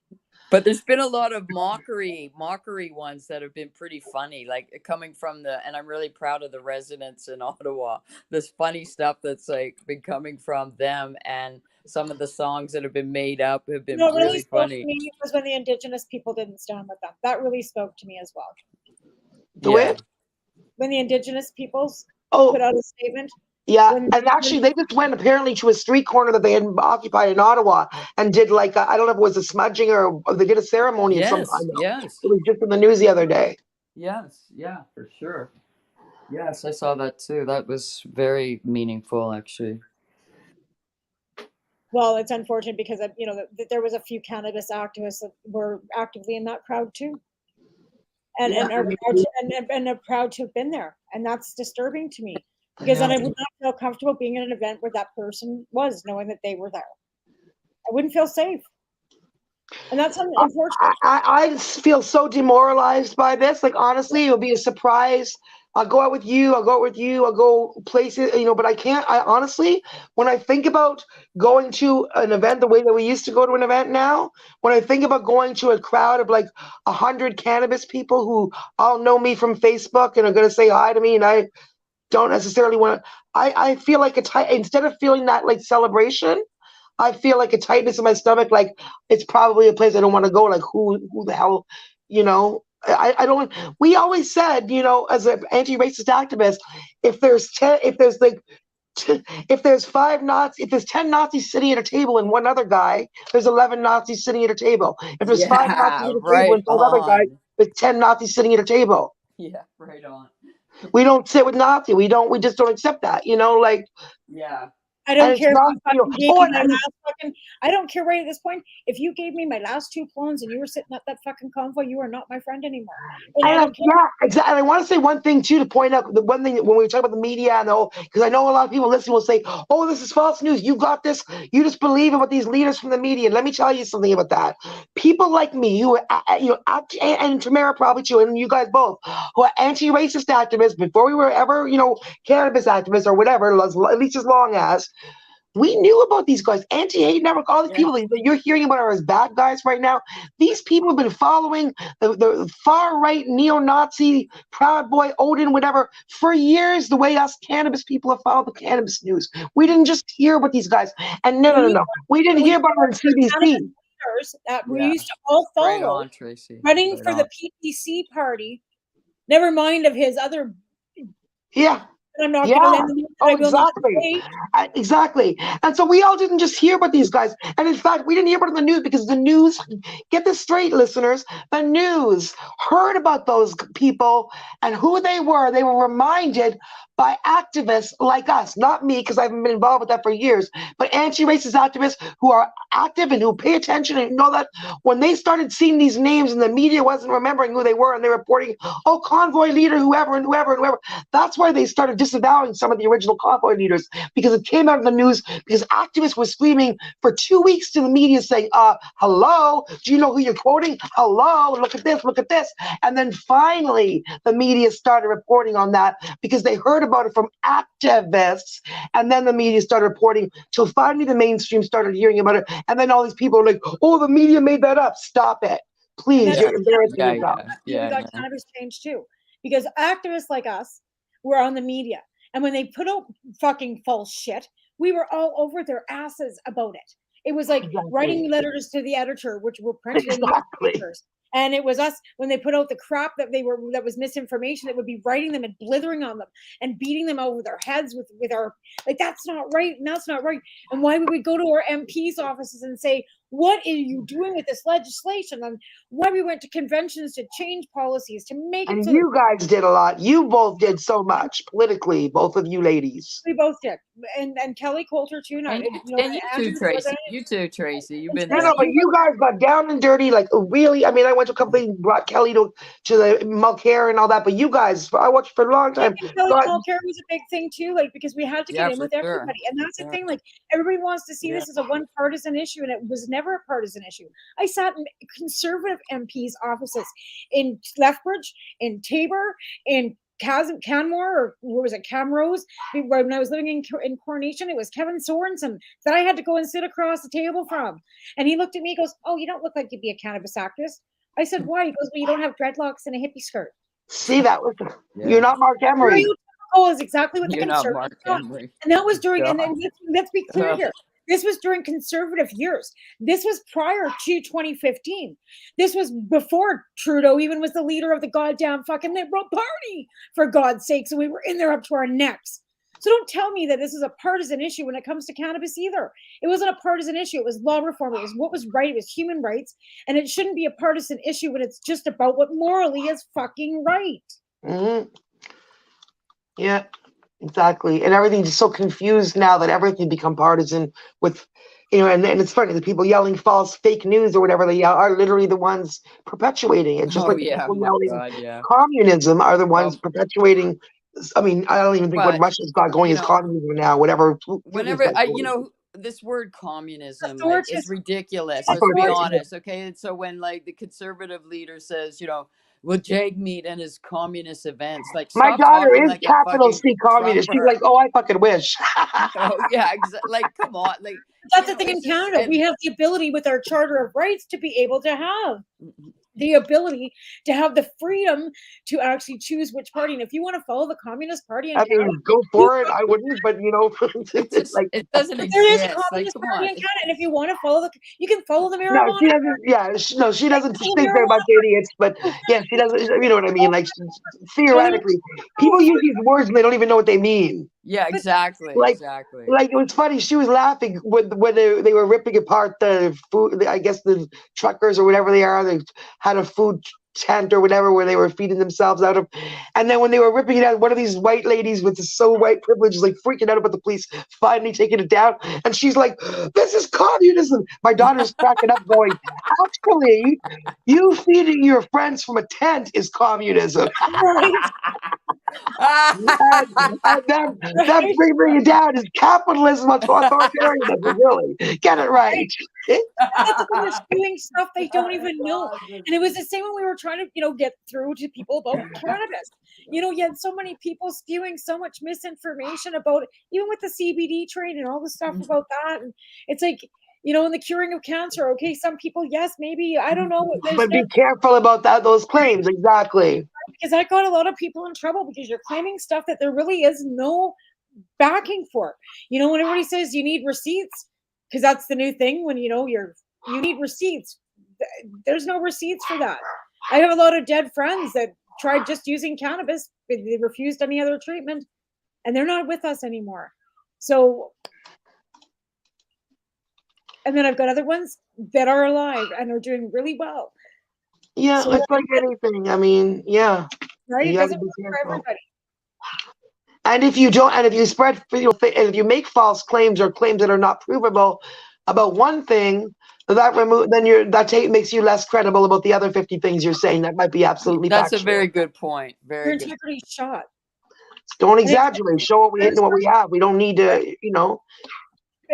But there's been a lot of mockery ones that have been pretty funny, coming from and I'm really proud of the residents in Ottawa. This funny stuff that's been coming from them, and some of the songs that have been made up have been really funny. To me was when the Indigenous people didn't stand with them. That really spoke to me as well. When the Indigenous peoples put out a statement. Yeah, and actually they just went apparently to a street corner that they had occupied in Ottawa and did I don't know if it was a smudging or they did a ceremony of some kind. Yes. It was just in the news the other day. Yes, yeah, for sure. Yes, I saw that too. That was very meaningful, actually. Well, it's unfortunate because there was a few cannabis activists that were actively in that crowd too, and are proud to have been there, and that's disturbing to me. Because then I would not feel comfortable being at an event where that person was, knowing that they were there. I wouldn't feel safe. And that's unfortunate. I feel so demoralized by this. Honestly, it'll be a surprise. I'll go out with you. I'll go places, but I can't. I honestly, when I think about going to an event the way that we used to go to an event now, when I think about going to a crowd of 100 cannabis people who all know me from Facebook and are going to say hi to me, and I don't necessarily want to. I feel like instead of feeling that celebration, I feel like a tightness in my stomach. It's probably a place I don't want to go. Who the hell, I don't. We always said, as an anti-racist activist, if there's if there's 10 Nazis sitting at a table and one other guy, there's 11 Nazis sitting at a table. If there's 5 Nazis Yeah, at a table right and 5 other guys, on. there's 10 Nazis sitting at a table. Yeah, right on. We don't sit with Nazi. We just don't accept that. Like. Yeah. I don't And it's care if not, you fucking gave oh, me my last fucking. I don't care right at this point. If you gave me my last 2 clones and you were sitting at that fucking convo, you are not my friend anymore. And I don't care. Yeah, exactly. I want to say one thing too, to point out the one thing when we talk about the media and the whole, because I know a lot of people listening will say, "Oh, this is false news. You got this. You just believe in what these leaders from the media." And let me tell you something about that. People like me, who are, and Tamara probably too, and you guys both, who are anti-racist activists before we were ever, cannabis activists or whatever, at least as long as. We knew about these guys, anti-hate network, all these people that you're hearing about are as bad guys right now. These people have been following the far-right neo-Nazi, Proud Boy, Odin, whatever, for years, the way us cannabis people have followed the cannabis news. We didn't just hear about these guys. And no. We didn't hear about them on CBC. That we used to all follow, right on, Tracy. running right for on. the PPC party, never mind of his other. Yeah. I'm not going to. Exactly. And so we all didn't just hear about these guys. And in fact, we didn't hear about it in the news because the news, get this straight, listeners, the news heard about those people and who they were. They were reminded by activists like us, not me, because I haven't been involved with that for years, but anti-racist activists who are active and who pay attention and know that when they started seeing these names and the media wasn't remembering who they were and they're reporting, oh, convoy leader, whoever and whoever and whoever, that's why they started disavowing some of the original convoy leaders, because it came out in the news, because activists were screaming for 2 weeks to the media saying, hello, do you know who you're quoting? Hello, look at this. And then finally, the media started reporting on that because they heard about it from activists, and then the media started reporting till finally the mainstream started hearing about it, and then all these people are like, oh, the media made that up. Stop it. Please, you're embarrassing yourself. We got cannabis changed too, because activists like us were on the media, and when they put out fucking false shit, we were all over their asses about it. It was like writing letters to the editor, which were printed in newspapers. And it was us when they put out the crap that was misinformation, that would be writing them and blithering on them and beating them over their heads with our, like, that's not right. And that's not right. And why would we go to our MP's offices and say, what are you doing with this legislation? And why we went to conventions to change policies, to make it. And you guys did a lot. You both did so much politically, both of you ladies. We both did. And Kelly Coulter too. And you too, Tracy. You too, Tracy. You've been there. No, but you guys got down and dirty, like really. I mean, I went to a company, brought Kelly to the Mulcair and all that, but you guys, I watched for a long time. Kelly Mulcair was a big thing too, like, because we had to get in with everybody. And that's the thing, like, everybody wants to see this as a one partisan issue, and it was never a partisan issue. I sat in conservative MPs' offices in Lethbridge, in Tabor, in Canmore, or what was it, Camrose? When I was living in Coronation, it was Kevin Sorensen that I had to go and sit across the table from. And he looked at me, goes, oh, you don't look like you'd be a cannabis activist. I said, why? He goes, well, you don't have dreadlocks and a hippie skirt. See, that was you're not Mark Emery. Oh, is exactly what you're the conservative thought. And that was during, and then let's be clear here. This was during conservative years. This was prior to 2015. This was before Trudeau even was the leader of the goddamn fucking Liberal Party, for God's sake. So we were in there up to our necks. So don't tell me that this is a partisan issue when it comes to cannabis either. It wasn't a partisan issue. It was law reform. It was what was right. It was human rights. And it shouldn't be a partisan issue when it's just about what morally is fucking right. Mm-hmm. Yeah. Exactly. And everything's just so confused now that everything become partisan with, and it's funny, the people yelling false fake news or whatever they yell are literally the ones perpetuating it. Just people yelling communism are the ones perpetuating. I mean, I don't even think what Russia's got going is communism now, whatever. Whenever, this word communism is ridiculous. Let's be honest. Okay. And so when like the conservative leader says, well, Jagmeet and his communist events, like my daughter is like capital C communist. She's like, oh, I fucking wish. Oh yeah, like come on, like that's the thing in Canada. We have the ability with our Charter of Rights to be able to have. the ability to have the freedom to actually choose which party. And if you want to follow the Communist Party in I Canada, mean, go for it. I wouldn't, but It just like, it doesn't there is a exist. Like, Communist come Party on. in Canada, and if you want to follow you can follow the no, marijuana. she doesn't. Yeah, no, she doesn't Follow speak very much marijuana. idiots, but yeah, she doesn't. You know what I mean? Like, You know, theoretically, people use these words and they don't even know what they mean. Yeah, exactly, Like, exactly. like it was funny. She was laughing when they were ripping apart the food. I guess the truckers or whatever they are. They had a food tent or whatever where they were feeding themselves out of. And then when they were ripping it out, one of these white ladies with so white privilege is like freaking out about the police finally taking it down. And she's like, "This is communism." My daughter's cracking up, going, "Actually, you feeding your friends from a tent is communism." right? And then bringing it down is capitalism, authoritarianism. Really, get it right. That's the thing, is doing stuff they don't even know. And it was the same when we were trying to, get through to people about cannabis. You had so many people spewing so much misinformation about, even with the CBD train and all the stuff about that. And it's like, in the curing of cancer, okay, some people, yes, maybe, I don't know. But be careful about those claims. Exactly. Because I got a lot of people in trouble because you're claiming stuff that there really is no backing for. When everybody says you need receipts, because that's the new thing, when you need receipts, there's no receipts for that. I have a lot of dead friends that tried just using cannabis, they refused any other treatment, and they're not with us anymore. So, and then I've got other ones that are alive and are doing really well. Yeah, So, it's like anything. I mean, yeah, right? It you have to doesn't be work for careful. everybody. And if you don't, and if you spread, and if you make false claims or claims that are not provable about one thing, then makes you less credible about the other 50 things you're saying that might be absolutely That's factual. a very good point. Your Very good. integrity's shot. Don't exaggerate. Show what we have. We don't need to,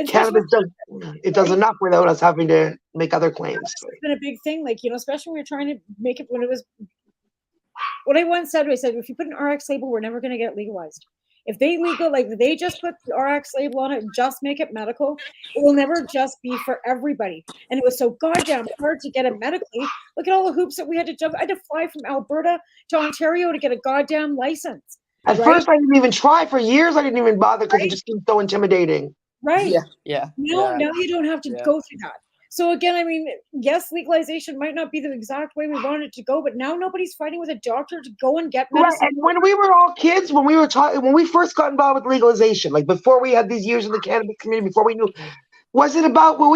cannabis does enough without us having to make other claims. It's been a big thing, especially when we're trying to make it, when it was, what I once said, if you put an RX label, we're never going to get it legalized. If they just put the RX label on it and just make it medical, it will never just be for everybody. And it was so goddamn hard to get it medically. Look at all the hoops that we had to jump. I had to fly from Alberta to Ontario to get a goddamn license. At first, I didn't even try. For years, I didn't even bother because it just seemed so intimidating. Right. Yeah. Now you don't have to go through that. So again, I mean, yes, legalization might not be the exact way we wanted it to go, but now nobody's fighting with a doctor to go and get medicine. Right. And when we were all kids, when we first got involved with legalization, like before we had these years in the cannabis community, before we knew, was it about who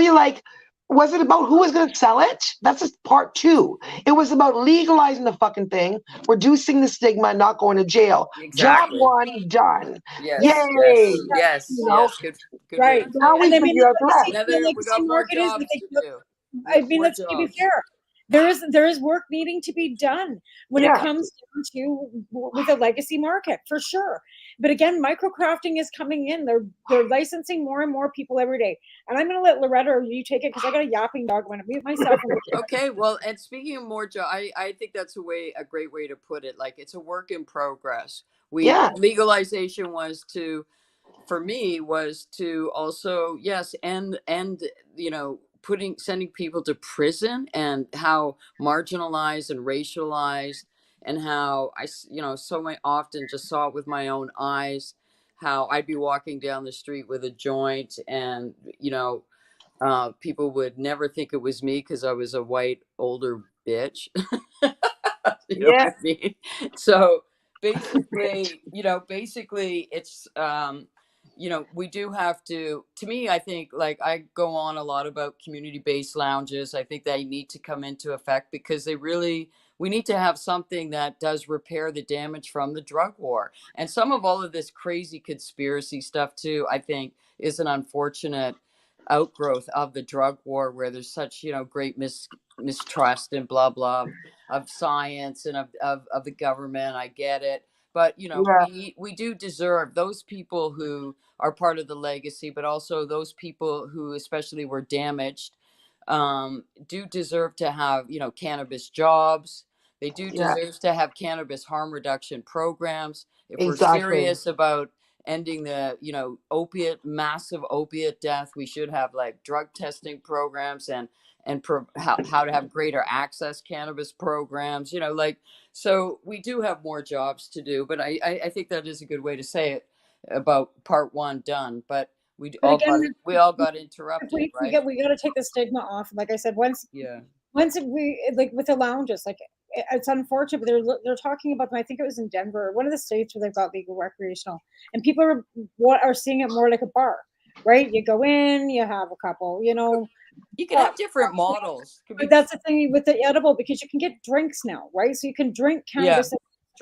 was going to sell it? That's just part two. It was about legalizing the fucking thing, reducing the stigma, and not going to jail. Exactly. Job one, done. Yes. Yay. Yes. Yes. Good. Right. Now we figure out the rest. We got more jobs to do. I mean, let's be fair. There is work needing to be done when it comes down to with the legacy market, for sure. But again, microcrafting is coming in. They're licensing more and more people every day. And I'm going to let Loretta or you take it because I got a yapping dog. I'm going to mute myself. Okay. Well, and speaking of more job, I think that's a great way to put it. Like, it's a work in progress. Legalization was to also, yes, and sending people to prison, and how marginalized and racialized, and how I so often just saw it with my own eyes, how I'd be walking down the street with a joint, and people would never think it was me because I was a white older bitch. You know what I mean? So basically it's we do have to me, I think, like, I go on a lot about community-based lounges. I think they need to come into effect because we need to have something that does repair the damage from the drug war. And some of all of this crazy conspiracy stuff too, I think, is an unfortunate outgrowth of the drug war, where there's such great mistrust and blah blah of science and of the government. I get it, but we do deserve those people who are part of the legacy, but also those people who especially were damaged, do deserve to have cannabis jobs. They do deserve to have cannabis harm reduction programs. If we're serious about ending the massive opiate death, we should have like drug testing programs and and how to have greater access cannabis programs, like, so we do have more jobs to do, but I think that is a good way to say it about part one done. But But again, we all got if interrupted, right? we got to take the stigma off. Like I said, once Yeah. we, like with the lounges, like it's unfortunate, but they're talking about them. I think it was in Denver, one of the states where they've got legal recreational, and people are seeing it more like a bar, right? You go in, you have a couple, You can have different models. but that's the thing with the edible, because you can get drinks now, right? So you can drink cannabis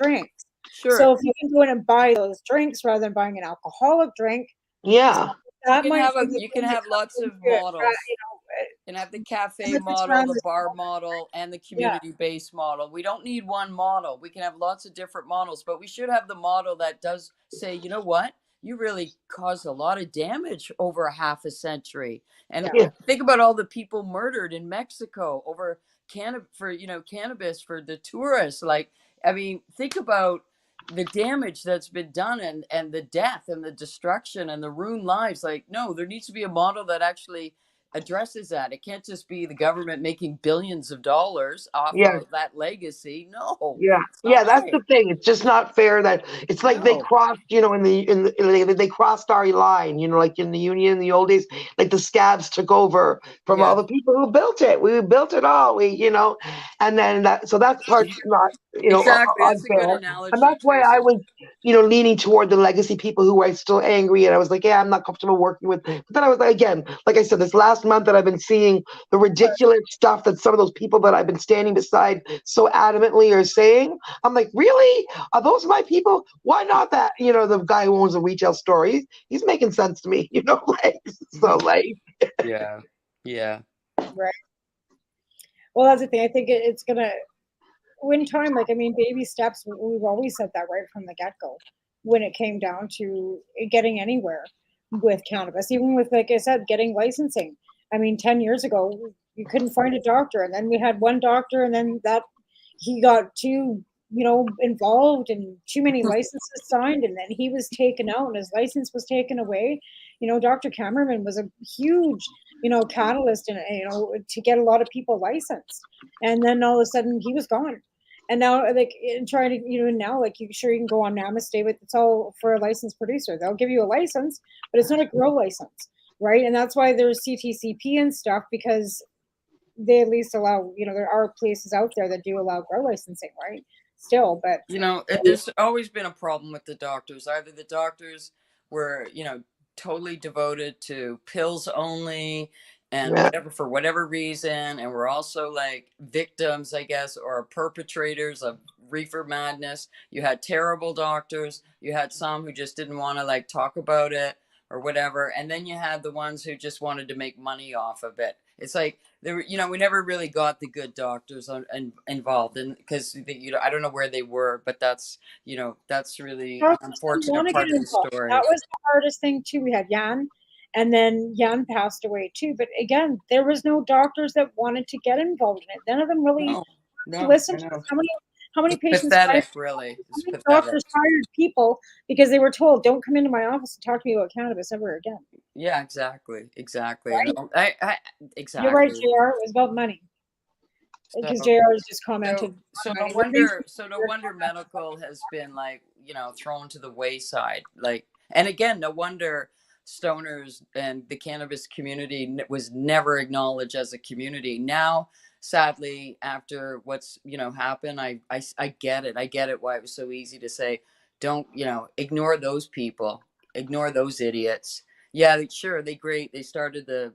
drinks. Sure. So if you can go in and buy those drinks rather than buying an alcoholic drink, yeah, that you can have lots of models. You can have the cafe model, the bar model, and the community-based model. We don't need one model. We can have lots of different models, but we should have the model that does say, you know what? You really caused a lot of damage over a half a century. And think about all the people murdered in Mexico over cannabis for the tourists. Like, I mean, think about the damage that's been done and the death and the destruction and the ruined lives. Like, no, there needs to be a model that actually addresses that. It can't just be the government making billions of dollars off of that legacy. No. That's the thing. It's just not fair that it's like they crossed, they crossed our line, like in the union in the old days, like the scabs took over from all the people who built it. We built it all, and then that's part's not, exactly. That's unfair. a good analogy. And that's why I was, leaning toward the legacy people who are still angry. And I was like, I'm not comfortable working with. But then I was like, again, like I said, this last month that I've been seeing the ridiculous stuff that some of those people that I've been standing beside so adamantly are saying. I'm like, really? Are those my people? Why not that? The guy who owns a retail store, he's making sense to me, so like. Yeah. Right. Well, that's the thing. I think it's gonna, in time, like, I mean, baby steps. We've always said that right from the get-go when it came down to getting anywhere with cannabis, even with, like I said, getting licensing. I mean, 10 years ago, you couldn't find a doctor, and then we had one doctor, and then that he got too, involved and too many licenses signed, and then he was taken out and his license was taken away. Dr. Cameron was a huge, catalyst and, to get a lot of people licensed. And then all of a sudden he was gone. And now, like, trying to, now, like, you can go on Namaste with, it's all for a licensed producer. They'll give you a license, but it's not a grow license, right? And that's why there's CTCP and stuff, because they at least allow, there are places out there that do allow grow licensing, right? Still, but there's always been a problem with the doctors. Either the doctors were, totally devoted to pills only and for whatever reason, and we're also like victims, I guess, or perpetrators of reefer madness. You had terrible doctors, you had some who just didn't want to like talk about it or whatever, and then you had the ones who just wanted to make money off of it. It's like there were, we never really got the good doctors involved, and because I don't know where they were, but that's that's really unfortunate part of the story. That was the hardest thing too. We had Jan, and then Jan passed away too. But again, there was no doctors that wanted to get involved in it. None of them really listened to us. How many patients? Pathetic, really. How many doctors hired people because they were told, "Don't come into my office and talk to me about cannabis ever again." Yeah, exactly. Right? No, exactly. You're right, JR. It was about money. Because JR has just commented. So no wonder medical has been like, thrown to the wayside. Like, and again, no wonder stoners and the cannabis community was never acknowledged as a community. Now, sadly, after what's happened, I get it. I get it why it was so easy to say, don't ignore those people, ignore those idiots. Yeah, sure, they started the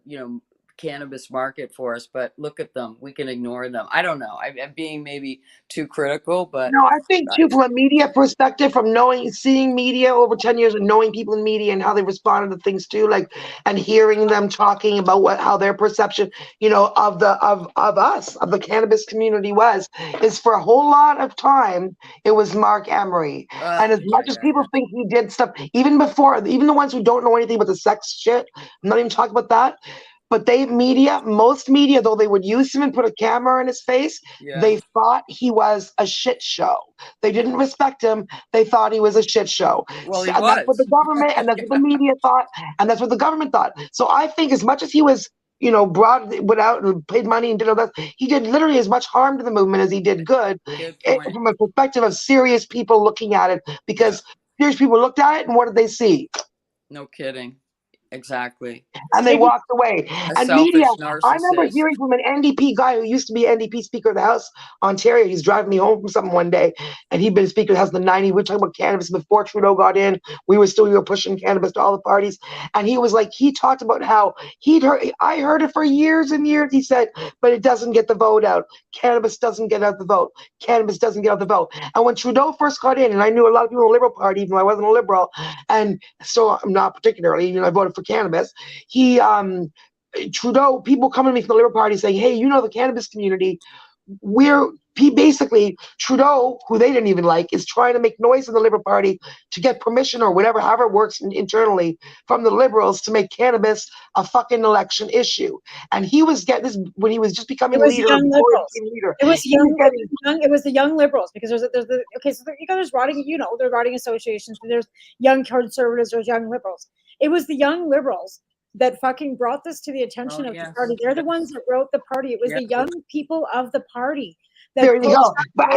cannabis market for us, but look at them, we can ignore them. I don't know, I'm being maybe too critical, but no, I think too, from a media perspective, from seeing media over 10 years and knowing people in media and how they responded to things too, like, and hearing them talking about how their perception of us, of the cannabis community is for a whole lot of time it was Mark Emery. And as much as people think he did stuff even before, even the ones who don't know anything about the sex shit, I'm not even talking about that. But most media, though they would use him and put a camera in his face, they thought he was a shit show. They didn't respect him. They thought he was a shit show. Well, he and was. That's what the government, and that's what the media thought, and that's what the government thought. So I think as much as he was, brought it out and paid money and did all that. He did literally as much harm to the movement as he did good, from a perspective of serious people looking at it, because serious people looked at it and what did they see? No kidding. Exactly. And they walked away. A And selfish media, I remember narcissist. hearing from an NDP guy who used to be NDP Speaker of the House, Ontario. He's driving me home from something one day, and he'd been Speaker of the House in the 90s. We were talking about cannabis before Trudeau got in. We were pushing cannabis to all the parties. And he was like, he talked about how I heard it for years and years. He said, but it doesn't get the vote out. Cannabis doesn't get out the vote. Cannabis doesn't get out the vote. And when Trudeau first got in, and I knew a lot of people in the Liberal Party, even though I wasn't a Liberal, and so I'm not particularly, I voted for cannabis. Trudeau, people coming to me from the Liberal Party saying, hey, the cannabis community, Trudeau, who they didn't even like, is trying to make noise in the Liberal Party to get permission or whatever, however it works internally, from the Liberals to make cannabis a fucking election issue. And he was getting this when he was just becoming leader. It was the young Liberals, because there's riding associations, there's young conservatives, there's young Liberals. It was the young Liberals that fucking brought this to the attention of the party. They're the ones that wrote the party. It was the young people of the party. There you go. But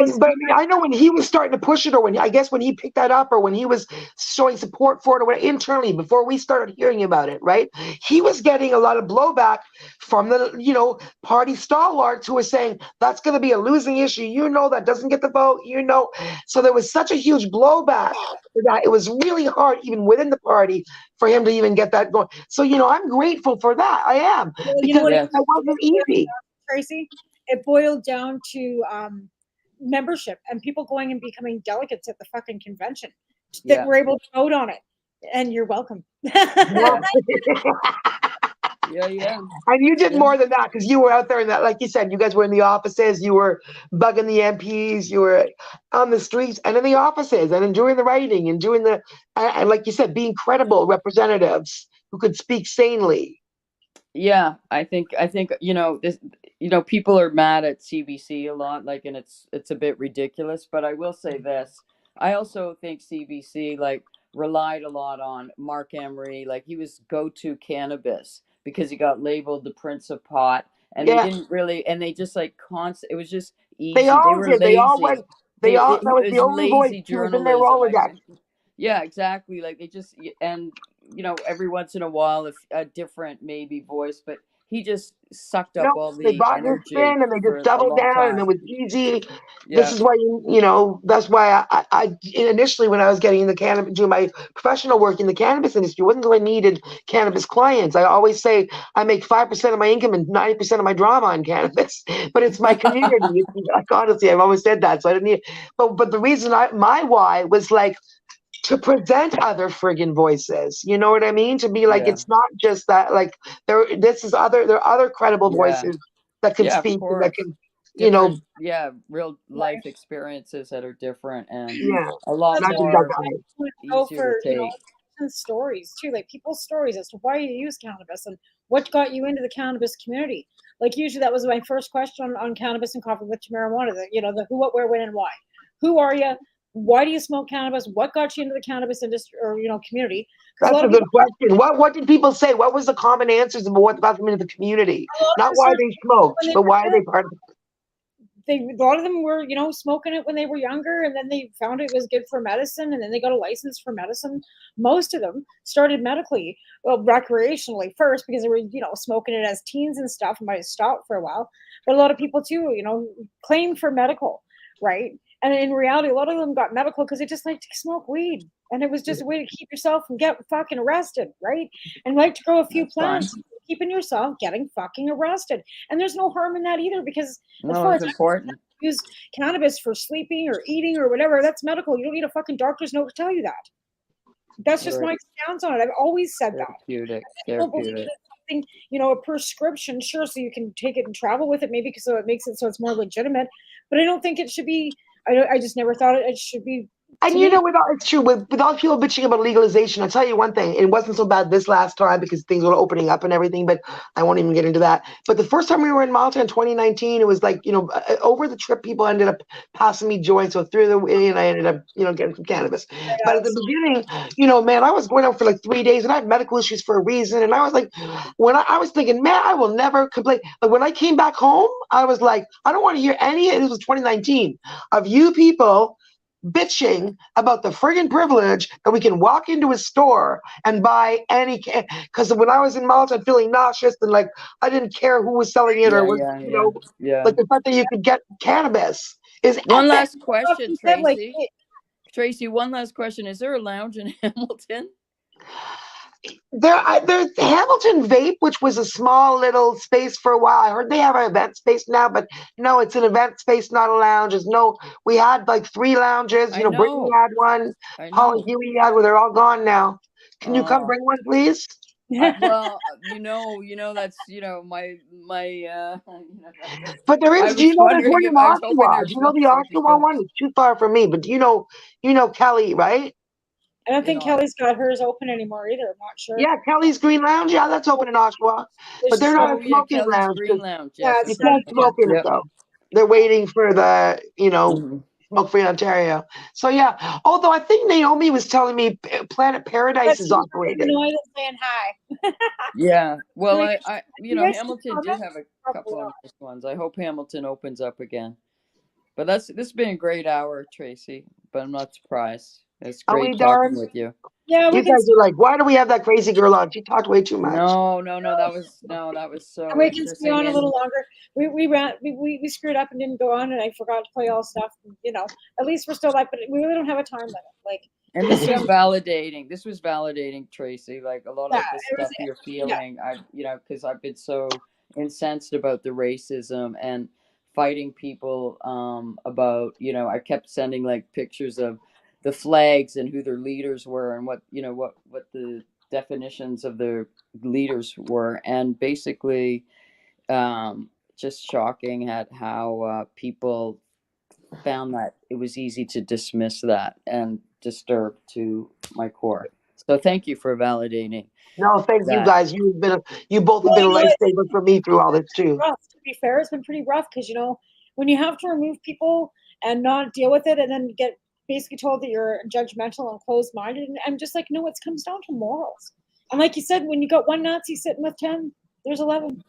I know when he was starting to push it, or when he picked that up, or when he was showing support for it, or internally before we started hearing about it, right? He was getting a lot of blowback from the party stalwarts who were saying that's going to be a losing issue. That doesn't get the vote. So there was such a huge blowback for that. It was really hard, even within the party, for him to even get that going. So I'm grateful for that. I am, because it wasn't easy, Tracy. It boiled down to membership and people going and becoming delegates at the fucking convention that were able to vote on it. And you're welcome. Yeah. And you did more than that, because you were out there and that, like you said, you guys were in the offices, you were bugging the MPs, you were on the streets and in the offices and doing the writing and doing and like you said, being credible representatives who could speak sanely. Yeah, I think this. People are mad at CBC a lot, and it's a bit ridiculous. But I will say this: I also think CBC relied a lot on Mark Emery. He was go-to cannabis because he got labeled the Prince of Pot, and they didn't really, and they just constant. It was just easy. They all were did. lazy. They all went. That was the only voice who was in their Rolodex. Yeah, exactly. They just, and every once in a while, if a different maybe voice, but he just sucked up all the they bought energy. Spin and they just doubled down, and it was easy. Yeah. This is why that's why I initially, when I was getting in the cannabis, doing my professional work in the cannabis industry, it wasn't until I needed cannabis clients. I always say I make 5% of my income and 90% of my drama on cannabis, but it's my community. Honestly, I've always said that, so I didn't need. But the reason my why was to present other friggin' voices, you know what I mean? To be it's not just that, there are other credible voices that can speak and that can, real life experiences that are different and a lot more easier to take. And stories too, people's stories as to why you use cannabis and what got you into the cannabis community. Usually that was my first question on Cannabis and Coffee with Marijuana. The who, what, where, when, and why. Who are you? Why do you smoke cannabis? What got you into the cannabis industry or community? That's a good question. What did people say? What was the common answers about what got them into the community? Not why they smoked, but why are they part of it? A lot of them were, smoking it when they were younger, and then they found it was good for medicine, and then they got a license for medicine. Most of them started medically, recreationally first, because they were, smoking it as teens and stuff, and might have stopped for a while. But a lot of people too, claimed for medical, right? And in reality, a lot of them got medical because they just like to smoke weed. And it was just a way to keep yourself from getting fucking arrested, right? And like to grow a few plants, keeping yourself getting fucking arrested. And there's no harm in that either, because as far as important. Use cannabis for sleeping or eating or whatever, that's medical. You don't need a fucking doctor's note to tell you that. That's just my stance on it. I've always said Therapeutic. Something, a prescription, sure, so you can take it and travel with it, maybe so it makes it so it's more legitimate. But I don't think it should be. I just never thought it should be And To you me, know, it's true. With all people bitching about legalization, I'll tell you one thing. It wasn't so bad this last time because things were opening up and everything, but I won't even get into that. But the first time we were in Malta in 2019, it was like, over the trip, people ended up passing me joints. So through the way, and I ended up, getting some cannabis. But at the beginning, man, I was going out for like 3 days and I had medical issues for a reason. And I was like, when I was thinking, man, I will never complain. But when I came back home, I was like, I don't want to hear any, this was 2019, of you people bitching about the friggin' privilege that we can walk into a store and buy any because when I was in Malta feeling nauseous and like I didn't care who was selling it or was like the fact that you could get cannabis is One epic. last question, said, like, Tracy. Tracy, one last question. Is there a lounge in Hamilton? There's Hamilton Vape, which was a small little space for a while. I heard they have an event space now, but no, it's an event space, not a lounge. We had like 3 lounges. I Brittany know. had one, I Paul and know. Huey had one. They're all gone now. Can you come bring one, please? Well, that's my But there I is, do was you know there's wondering one if in I was hoping Oshawa? there Do was you know one the so I could Oshawa go one? It's too far for me, but you know Kelly, right? I don't think Kelly's got hers open anymore either. I'm not sure. Yeah, Kelly's Green Lounge. Yeah, that's open in Oshawa. But they're not a smoking Kelly's lounge. Green Lounge. Yeah, Yes, You it's can't smoke in it yep. though. They're waiting for the, Smoke Free Ontario. So yeah, although I think Naomi was telling me Planet Paradise is operating. Saying hi. Yeah. Well, Like, I you guys Hamilton did have a couple of nice ones. I hope Hamilton opens up again. But this has been a great hour, Tracy. But I'm not surprised. It's Are great we talking done? with you. Yeah, You guys are like, why do we have that crazy girl on? She talked way too much. No, that was so and we can stay interesting. on a little longer. We screwed up and didn't go on, and I forgot to play all stuff. At least we're still like, but we really don't have a time limit. Like, and this was validating. This was validating, Tracy. Like a lot of the stuff you're feeling, because I've been so incensed about the racism and fighting people about. I kept sending like pictures of the flags and who their leaders were and what the definitions of their leaders were, and basically just shocking at how people found that it was easy to dismiss that and disturb to my core. So thank you for validating. No, thank you guys. You both have been a lifesaver for me through all this too. Rough, to be fair, it's been pretty rough because when you have to remove people and not deal with it, and then get basically told that you're judgmental and closed-minded, and I'm just like, no, it comes down to morals. And like you said, when you got one Nazi sitting with 10, there's 11.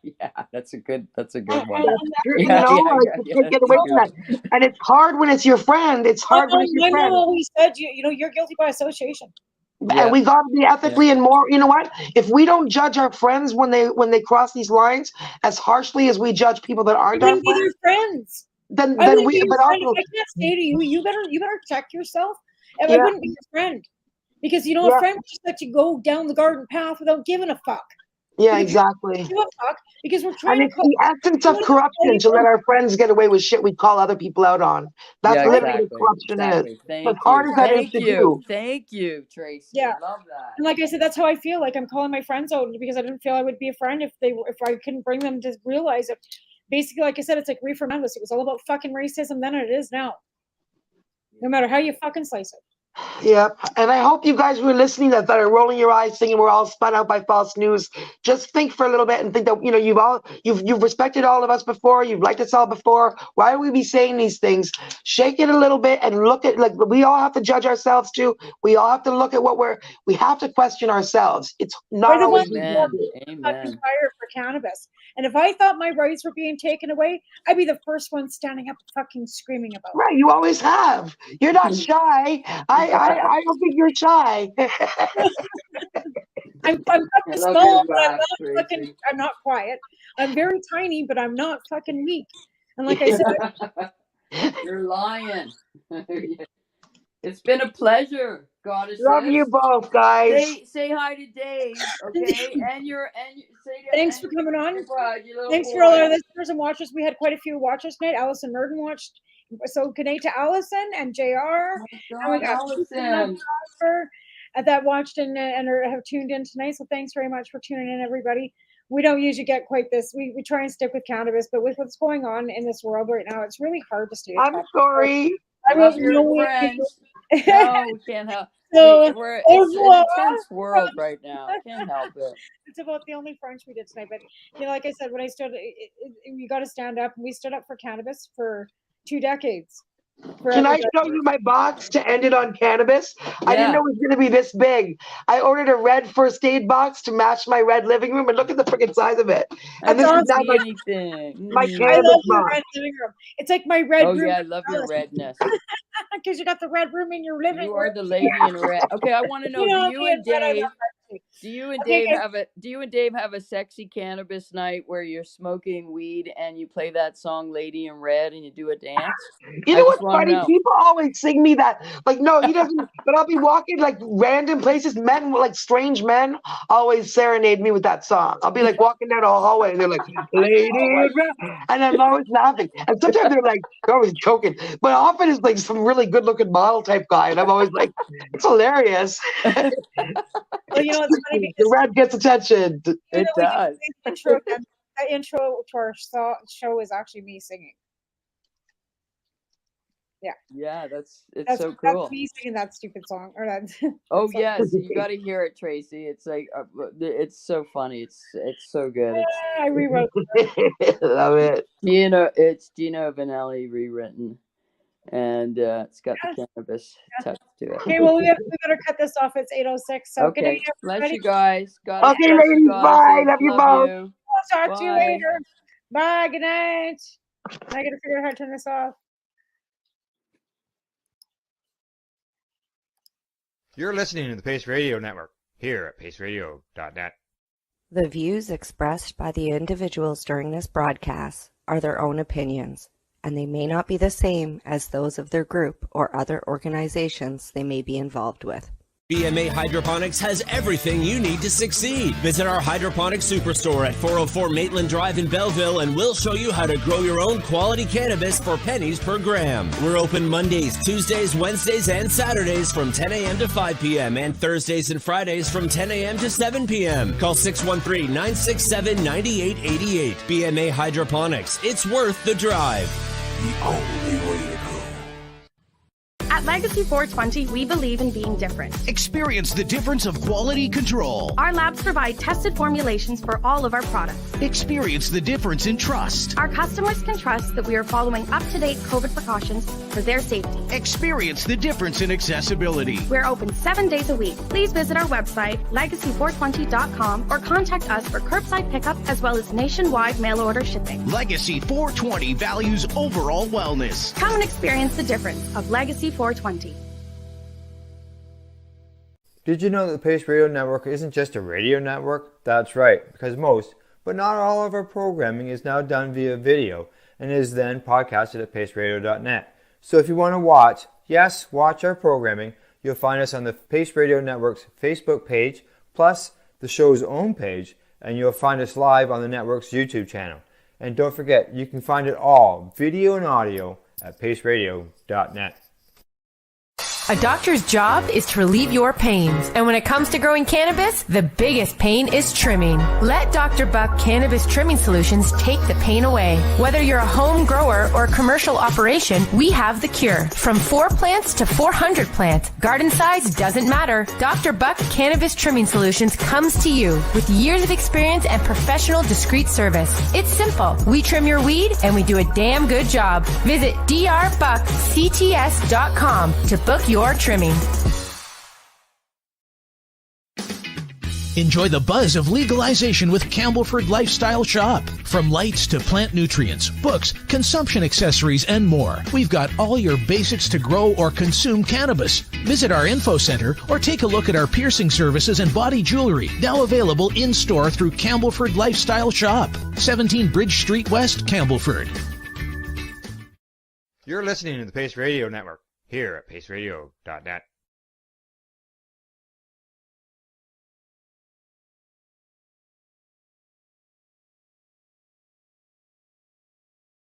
Yeah, that's a good one. That's true. Can't get away from that. And it's hard when it's your friend. It's hard when it's your friend. My mom always said, you're guilty by association. And we got to be ethically and more. You know what? If we don't judge our friends when they cross these lines as harshly as we judge people that aren't our friends, then I wouldn't we. be your But friend. also, If I can't say to you, you better check yourself. And I wouldn't be your friend because a friend would just let you go down the garden path without giving a fuck. Yeah, exactly. Give a fuck because we're trying and it's the essence of corruption to let our friends get away with shit we call other people out on. That's literally what corruption is. As hard as that is to do. Thank you, Tracy. Yeah. Love that. And like I said, that's how I feel. Like I'm calling my friends out because I didn't feel I would be a friend if I couldn't bring them to realize it. Basically, like I said, it's like reefer madness. It was all about fucking racism then, and it is now. No matter how you fucking slice it. Yep. And I hope you guys were listening that are rolling your eyes thinking we're all spun out by false news. Just think for a little bit and think that, you've respected all of us before. You've liked us all before. Why would we be saying these things? Shake it a little bit and look at, like, we all have to judge ourselves too. We all have to look at we have to question ourselves. It's not always Amen. fucking fire for cannabis. And if I thought my rights were being taken away, I'd be the first one standing up fucking screaming about it. Right, you always have. You're not shy. I don't think you're shy. I'm fucking small, but I'm not quiet. I'm very tiny, but I'm not fucking weak. And like I said, you're lying. It's been a pleasure, goddess. Love you both, guys. Say hi to Dave, okay? Thanks for coming on. Thanks for all our listeners and watchers. We had quite a few watchers tonight. Allison Merton watched. So good night to Allison and JR. And we got Allison that watched and have tuned in tonight. So thanks very much for tuning in, everybody. We don't usually get quite this. We try and stick with cannabis, but with what's going on in this world right now, it's really hard to stay. I'm sorry. I Love wrote your no way. French. No, we can't help. So, It's an intense world right now. Can't help it. It's about the only French we did tonight. But like I said, when I stood, you got to stand up. We stood up for cannabis for 2 decades. Can I show you my box to end it on cannabis? I didn't know it was going to be this big. I ordered a red first aid box to match my red living room, and look at the freaking size of it. And this is now my I cannabis love your box. red living room. It's like my red room. Oh yeah, I love your redness. Because you got the red room in your living room. You are the lady in red. Okay, I want to know, do you and Dave have a sexy cannabis night where you're smoking weed and you play that song "Lady in Red" and you do a dance? You know what's funny? People always sing me that. Like, no, he doesn't. But I'll be walking like random places. Men, like strange men, always serenade me with that song. I'll be like walking down a hallway and they're like, "Lady in Red," and I'm always laughing. And sometimes they're always joking. But often it's like some really good-looking model type guy, and I'm always like, it's hilarious. Well, it's funny the red gets attention. It does. The intro to our show is actually me singing. Yeah. Yeah, it's so cool. That's me singing that stupid song. Or that. Oh yes, you got to hear it, Tracy. It's like it's so funny. It's so good. I rewrote it. Love it. It's Gino Vanelli rewritten, and it's got the cannabis touch to it. Okay, well we better cut this off. It's 8:06. So okay, good night, bless you guys. God okay, ladies. Bye. Love you both. I'll talk to you later. Bye. Good night. I gotta figure out how to turn this off. You're listening to the Pace Radio Network here at paceradio.net. The views expressed by the individuals during this broadcast are their own opinions, and they may not be the same as those of their group or other organizations they may be involved with. BMA Hydroponics has everything you need to succeed. Visit our hydroponics superstore at 404 Maitland Drive in Belleville, and we'll show you how to grow your own quality cannabis for pennies per gram. We're open Mondays, Tuesdays, Wednesdays, and Saturdays from 10 a.m. to 5 p.m. and Thursdays and Fridays from 10 a.m. to 7 p.m. Call 613-967-9888. BMA Hydroponics. It's worth the drive. The only way to go. At Legacy 420, we believe in being different. Experience the difference of quality control. Our labs provide tested formulations for all of our products. Experience the difference in trust. Our customers can trust that we are following up-to-date COVID precautions for their safety. Experience the difference in accessibility. We're open 7 days a week. Please visit our website, legacy420.com, or contact us for curbside pickup as well as nationwide mail order shipping. Legacy 420 values overall wellness. Come and experience the difference of Legacy 420. Did you know that the Pace Radio Network isn't just a radio network? That's right, because most, but not all of our programming is now done via video and is then podcasted at paceradio.net. So if you want to watch our programming, you'll find us on the Pace Radio Network's Facebook page, plus the show's own page, and you'll find us live on the network's YouTube channel. And don't forget, you can find it all, video and audio, at paceradio.net. A doctor's job is to relieve your pains. And when it comes to growing cannabis, the biggest pain is trimming. Let Dr. Buck Cannabis Trimming Solutions take the pain away. Whether you're a home grower or a commercial operation, we have the cure. From 4 plants to 400 plants, garden size doesn't matter. Dr. Buck Cannabis Trimming Solutions comes to you with years of experience and professional discreet service. It's simple. We trim your weed and we do a damn good job. Visit drbuckcts.com to book your trimming. Enjoy the buzz of legalization with Campbellford Lifestyle Shop. From lights to plant nutrients, books, consumption accessories, and more, we've got all your basics to grow or consume cannabis. Visit our info center or take a look at our piercing services and body jewelry, now available in-store through Campbellford Lifestyle Shop, 17 Bridge Street West, Campbellford. You're listening to the Pace Radio Network here at paceradio.net.